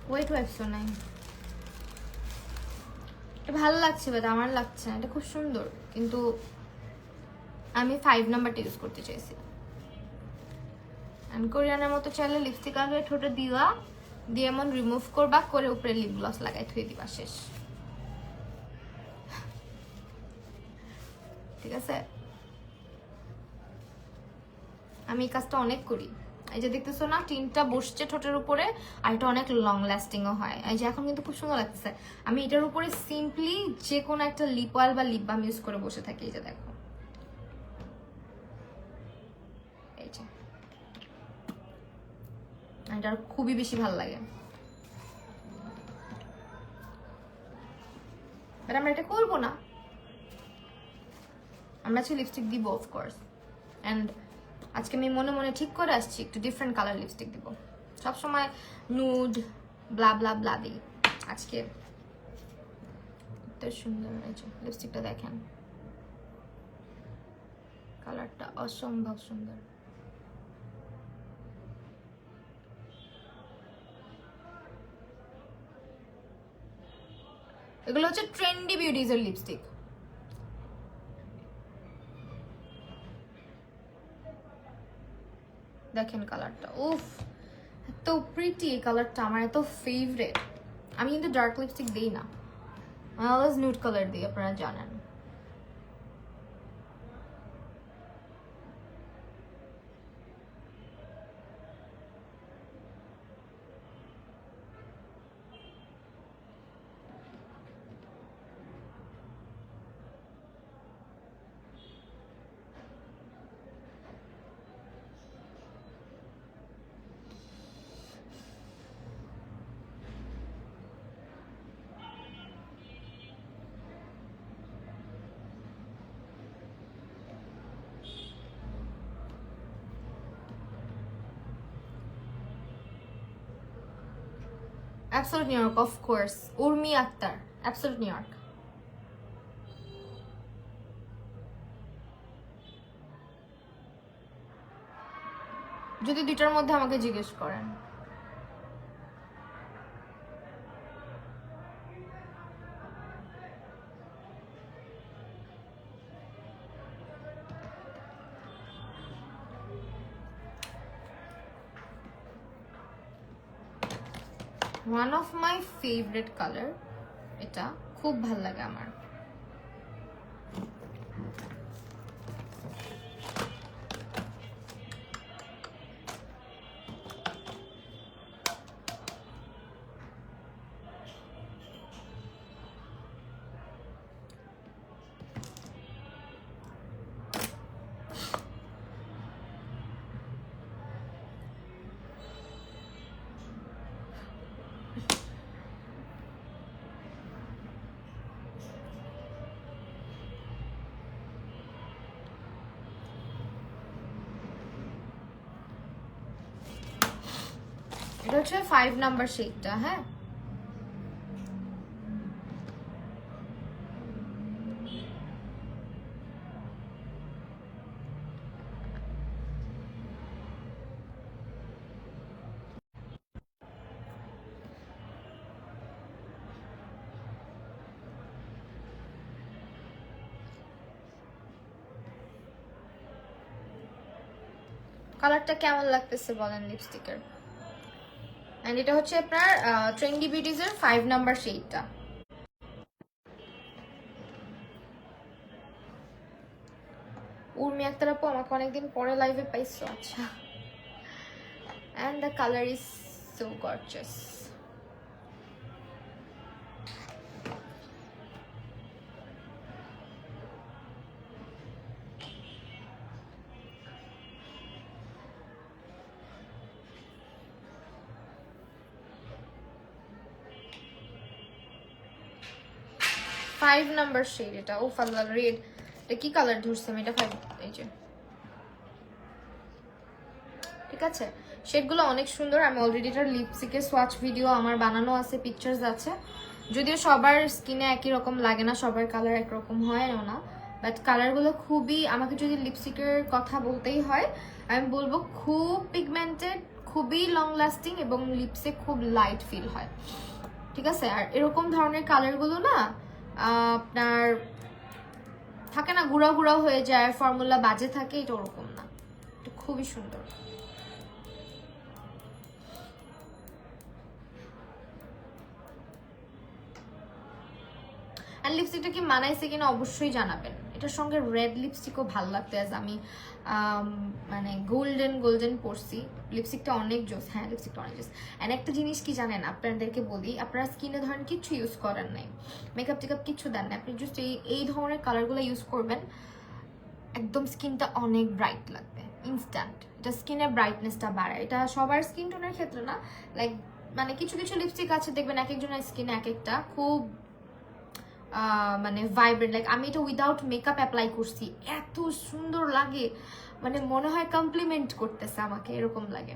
ওয়েট ওয়াইপসও নাই। এটা ভালো লাগছে বাট আমার লাগছে না। এটা খুব সুন্দর কিন্তু আমি 5 নাম্বারটা ইউজ করতে চাইছি। আমি কোরিয়ানের মতো চাইলে লিপস্টিক আগে ঠোঁটে দিবা, দিয়ে এমন রিমুভ করবা, করে উপরে লিপ গ্লস লাগাই থুয়ে দিবা, শেষ। ঠিক আছে, আমি এই কাজটা অনেক করি। এই যে দেখতেছো না, টিনটা বসছে ঠোঁটের উপরে, আর এটা অনেক লং লাস্টিংও হয়। এই যে এখন কিন্তু খুব সুন্দর লাগতেছে। আমি এটার উপরে সিম্পলি যে কোনো একটা লিপ অয়েল বা লিপ বাম ইউজ করে বসে থাকি। এই যে দেখো, এই যে এটা খুবই বেশি ভালো লাগে। বাট আমরা এটা করবো না, আমরা আজকে লিপস্টিক দিব অফকোর্স। অ্যান্ড আজকে আমি মনে মনে ঠিক করে আসছি একটু ডিফারেন্ট কালার লিপস্টিক দিব। সবসময় নুড ব্লা ব্লা ব্লা দিই, আজকে এত সুন্দর হয়েছে। লিপস্টিকটা দেখেন, কালারটা অসম্ভব সুন্দর। এগুলো হচ্ছে ট্রেন্ডি বিউটিজের লিপস্টিক। দেখেন কালারটা, উফ এত প্রিটি। এই কালারটা আমার এত ফেভারিট। আমি কিন্তু ডার্ক লিপস্টিক দিই না, আমি অলওয়েজ নিউড কালার দিই, আপনারা জানেন। Absolute New York, of course, Urmi Akter, absolute New York. যদি দুইটার মধ্যে আমাকে জিজ্ঞেস করেন। One of my favourite colour, এটা খুব ভাল লাগে আমার। এটা হচ্ছে 5 নাম্বার শেডটা। হ্যাঁ, কালারটা কেমন লাগতেছে বলেন লিপস্টিকের। এন্ড এটা হচ্ছে আপনার ট্রেন্ডি বিউটিজের 5 নাম্বার শেডটা। উর্মি আক্তার আপু, আমাকে অনেকদিন পরে লাইভে পাইছো। আচ্ছা, and the colour is so gorgeous. Five number shade এটা। ও ফাল্লা রেড, এটা কি কালার ধরছে আমি? এটা 5, এই যে, ঠিক আছে। শেডগুলো অনেক সুন্দর। আমি অলরেডি এটার লিপস্টিকের সোয়াচ ভিডিও আমার বানানো আছে, পিকচার্স আছে। যদিও সবার স্কিনে একই রকম লাগে না, সবার কালার একরকম হয় না, বাট কালারগুলো খুবই, আমাকে যদি লিপস্টিকের কথা বলতেই হয় আমি বলবো খুব পিগমেন্টেড, খুবই লং লাস্টিং এবং লিপসে খুব লাইট ফিল হয়, ঠিক আছে। আর এরকম ধরনের কালারগুলো না আপনার থাকে না, গুঁড়া গুঁড়া হয়ে যায়, ফর্মুলা বাজে থাকে, এটা ওরকম না, এটা খুবই সুন্দর। আর লিপস্টিকটা কি মানাইছে কিনা অবশ্যই জানাবেন। এটার সঙ্গে রেড লিপস্টিকও ভালো লাগতো, অ্যাজ আমি মানে গোল্ডেন পরছি। লিপস্টিকটা অনেক জোস। হ্যাঁ, লিপস্টিকটা অনেক জোস। অ্যান্ড একটা জিনিস কি জানেন, আপনাদেরকে বলি, আপনারা স্কিনে ধরেন কিচ্ছু ইউজ করেন নাই, মেকআপ টেকআপ কিচ্ছু দেন না, আপনি জাস্ট এই ধরনের কালারগুলো ইউজ করবেন, একদম স্কিনটা অনেক ব্রাইট লাগবে ইনস্ট্যান্ট। এটা স্কিনের ব্রাইটনেসটা বাড়ায়। এটা সবার স্কিন টোনের ক্ষেত্রে না, লাইক মানে কিছু কিছু লিপস্টিক আছে দেখবেন এক একজনের স্কিনে এক একটা খুব মানে ভাইব্রেন্ট। লাইক আমি এটা উইদাউট মেকআপ অ্যাপ্লাই করছি, এত সুন্দর লাগে, মানে মনে হয় কমপ্লিমেন্ট করতেছে আমাকে, এরকম লাগে।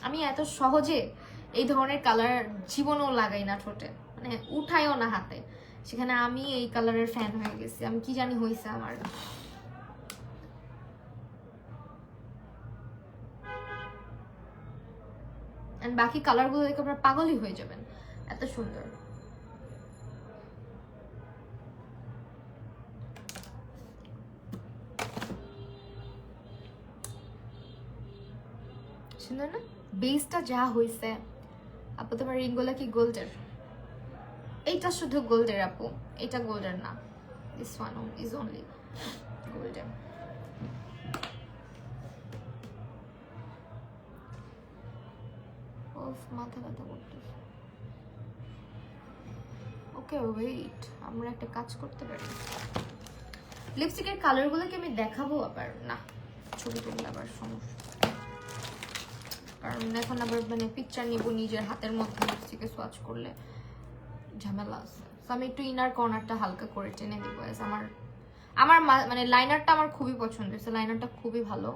আমি এত সহজে এই ধরনের কালার জীবনেও লাগাই না ঠোঁটে, মানে উঠাইও না হাতে, সেখানে আমি এই কালারের ফ্যান হয়ে গেছি। আমি কি জানি হয়েছে আমার। বাকি কালারগুলো দেখে আপনারা পাগলই হয়ে যাবেন, এত সুন্দর। সুন্দর না? বেসটা যা হয়েছে আপু। তোমার রিংগুলো কি গোল্ডের? এইটা শুধু গোল্ডের আপু, এটা গোল্ডের না। This one is only golden. ওফ, মাথা ব্যথা করতেছে। ওকে ওয়েট, আমরা একটা কাজ করতে পারি। লিপস্টিকের কালারগুলোকে আমি দেখাবো আবার না, ছবি তুললে আবার সমস্যা, কারণ এখন আবার মানে পিকচার নিব নিজের হাতের মধ্যে, লিপস্টিকে সোয়াচ করলে ঝামেলা আছে। তো আমি একটু ইনার কর্নারটা হালকা করে টেনে দিব, আমার আমার মানে লাইনারটা আমার খুবই পছন্দ হয়েছে, লাইনারটা খুবই ভালো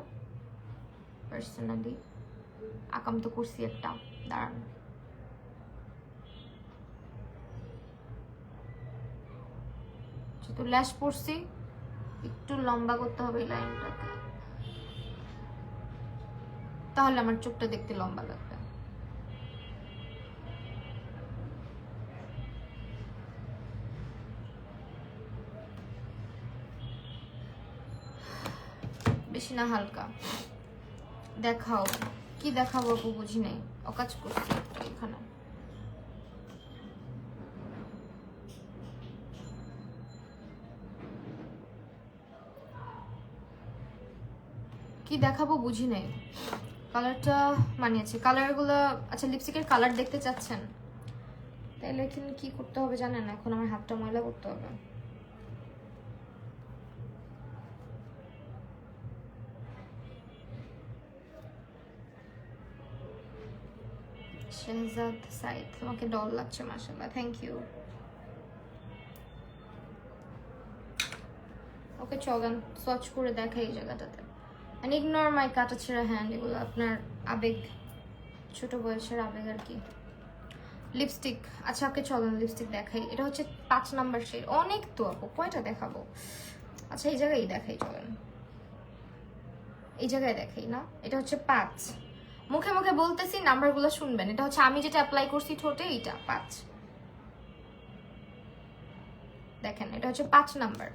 পার্সোনালি। আকাম তো করছি একটা, দাঁড়ান। যেহেতু ল্যাশ পড়ছি একটু লম্বা করতে হবে এই লাইনটাকে, তাহলে আমার চোখটা দেখতে লম্বা লাগবে। বেশি না, হালকা দেখাও। কি দেখাবো আপু বুঝি নাই, অকাজ করছি এখানে। কি দেখাবো বুঝি নাই, কালারটা মানিয়েছে, কালারগুলো। আচ্ছা লিপস্টিকের কালার দেখতে চাচ্ছেন, তাহলে এখানে কি করতে হবে জানেন? এখন আমার হাতটা ময়লা করতে হবে। শেহজাদ সাইদ, তোমাকে ডল লাগছে মাশাআল্লাহ, থ্যাংক ইউ। ওকে চলেন সোয়াচ করে দেখাই এই জায়গাটাতে। and ignore my কাটা ছেঁড়া হ্যান্ড, এগুলো আপনার আবেগ, ছোট বয়সের আবেগ আর কি। লিপস্টিক, আচ্ছা ওকে চলেন লিপস্টিক দেখাই। এটা হচ্ছে 5 নাম্বার শেড। অনেক তো আপু, কয়টা দেখাবো? আচ্ছা এই জায়গায় দেখাই, চলেন এই জায়গায় দেখাই না। এটা হচ্ছে 5, মুখে মুখে বলতেছি, নাম্বারগুলো শুনবেন। এটা হচ্ছে আমি যেটা অ্যাপ্লাই করছি ঠোঁটে, এইটা 5। দেখেন এটা হচ্ছে 5 নাম্বার।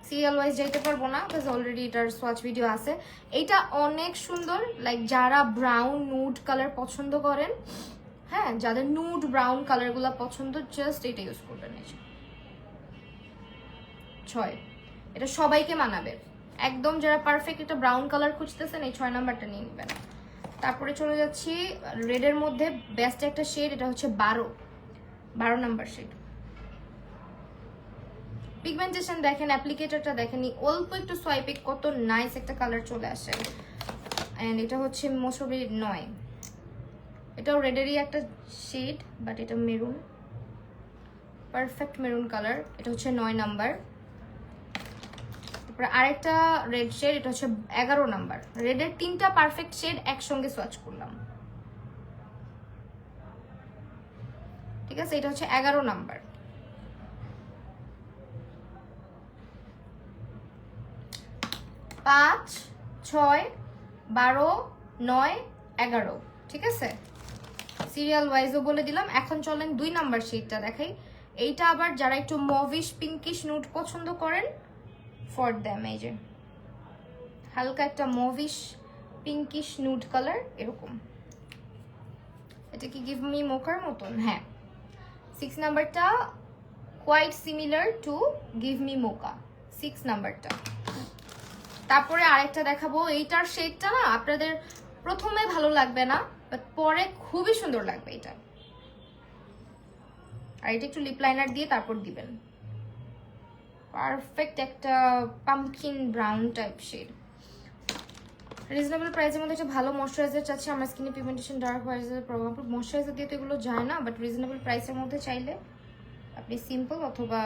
সিরিয়াল ওয়াইজ যাইতে পারবো না, বিকজ অলরেডি এটার সোয়াচ ভিডিও আছে। এইটা অনেক সুন্দর, লাইক যারা ব্রাউন নুড কালার পছন্দ করেন, হ্যাঁ যাদের নুড ব্রাউন কালারগুলো পছন্দ, জাস্ট এটা ইউজ করবেন। 6, এটা সবাইকে মানাবে একদম। যারা পারফেক্ট একটা ব্রাউন কালার খুঁজতেছেন, এই 6 নাম্বারটা নিয়ে নেবেন। তারপরে চলে যাচ্ছি রেডের মধ্যে বেস্ট একটা শেড, এটা হচ্ছে 12 নাম্বার শেড। পিগমেন্টেশন দেখেন, অ্যাপ্লিকেটরটা দেখেন, অল্প একটু সোয়াইপে কত নাইস একটা কালার চলে আসে। এন্ড এটা হচ্ছে মৌসুমী 9, এটাও রেডেরই একটা শেড, বাট এটা মেরুন, পারফেক্ট মেরুন কালার। এটা হচ্ছে 9 নাম্বার। তারপরে আরেকটা রেড শেড, এটা হচ্ছে 11 নাম্বার। রেডের 3টা পারফেক্ট শেড একসঙ্গে সোয়াচ করলাম, ঠিক আছে? এটা হচ্ছে 11 নাম্বার। 5, 6, 12, 9, 11, ঠিক আছে? সিরিয়াল ওয়াইজও বলে দিলাম। এখন চলেন 2 নাম্বার শেডটা দেখাই। এইটা আবার যারা একটু মভিশ পিঙ্কিশ নুড পছন্দ করেন, ফর দ্যাম। এই যে হালকা একটা মভিশ পিঙ্কিশ নুড কালার, এরকম। এটা কি গিভ মি মোকার মতন? হ্যাঁ, 6 নাম্বারটা quite similar to give me mocha, 6 নাম্বারটা। তারপরে আরেকটা দেখাবো, এইটার শেডটা না আপনাদের প্রথমে ভালো লাগবে না, বাট পরে খুবই সুন্দর লাগবে এটা। আর এটা একটু লিপ লাইনার দিয়ে তারপর দিবেন। পারফেক্ট একটা pumpkin brown type shade. Reasonable প্রাইসের মধ্যে একটা ভালো ময়শ্চারাইজার চাচ্ছি। আমার স্কিনে পিগমেন্টেশন ডার্ক হয়ে প্রবলেম, ময়শ্চারাইজার দিয়ে তো এগুলো যায় না, বাট রিজনেবল প্রাইসের মধ্যে চাইলে আপনি সিম্পল অথবা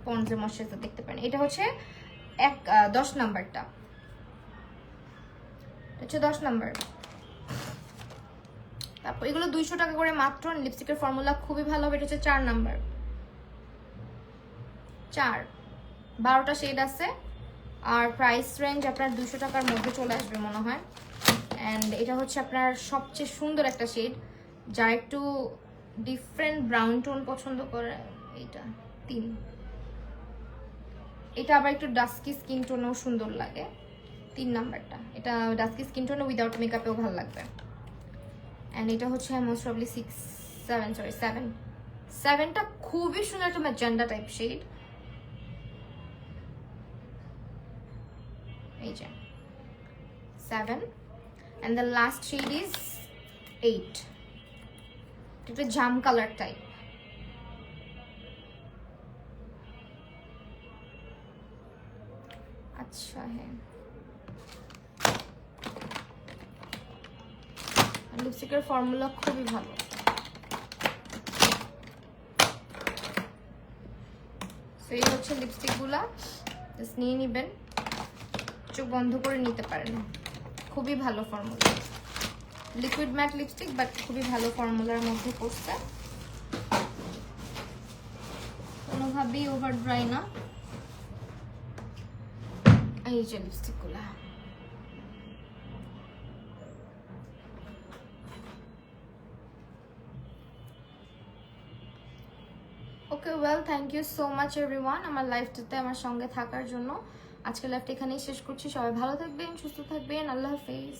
পন্ডসের ময়শ্চারাইজার দেখতে পারেন। এটা হচ্ছে 10 নাম্বারটা, হচ্ছে 10 নাম্বার। তারপর এগুলো 200 টাকা করে মাত্র। লিপস্টিকের ফর্মুলা খুবই ভালো হবে। এটা হচ্ছে 4 নাম্বার। 4, 12টা শেড আছে, আর প্রাইস রেঞ্জ আপনার 200 টাকার মধ্যে চলে আসবে মনে হয়। অ্যান্ড এটা হচ্ছে আপনার সবচেয়ে সুন্দর একটা শেড, যারা একটু ডিফারেন্ট ব্রাউন টোন পছন্দ করে। এইটা 3, এটা আবার একটু ডাস্কি স্কিন টোনেও সুন্দর লাগে। 3 নাম্বারটা, এটা ডাস্কি স্কিন টোনে উইদাউট মেকআপেও ভালো লাগবে। অ্যান্ড এটা হচ্ছে মোস্ট প্রবলি 7টা খুবই সুন্দর একটা ম্যাজেন্ডা টাইপ শেড। এই যে 7, and the last shade is 8, এটা জাম কালার টাইপ। আচ্ছা হ্যাঁ, লিপস্টিকের ফর্মুলা খুবই ভালো। তো এই হচ্ছে লিপস্টিকগুলা, জাস্ট নিয়ে নেবেন, চোখ বন্ধ করে নিতে পারেন। খুবই ভালো formula, liquid mat lipstick but খুবই ভালো ফর্মুলার মধ্যে পড়ছে, কোনোভাবেই ওভার ড্রাই না। এই যে লিপস্টিকগুলা, okay well, thank you so much everyone আমার লাইফটাতে আমার সঙ্গে থাকার জন্য। আজকের লাইফটা এখানেই শেষ করছি। সবাই ভালো থাকবেন, সুস্থ থাকবেন, আল্লাহ হাফেজ।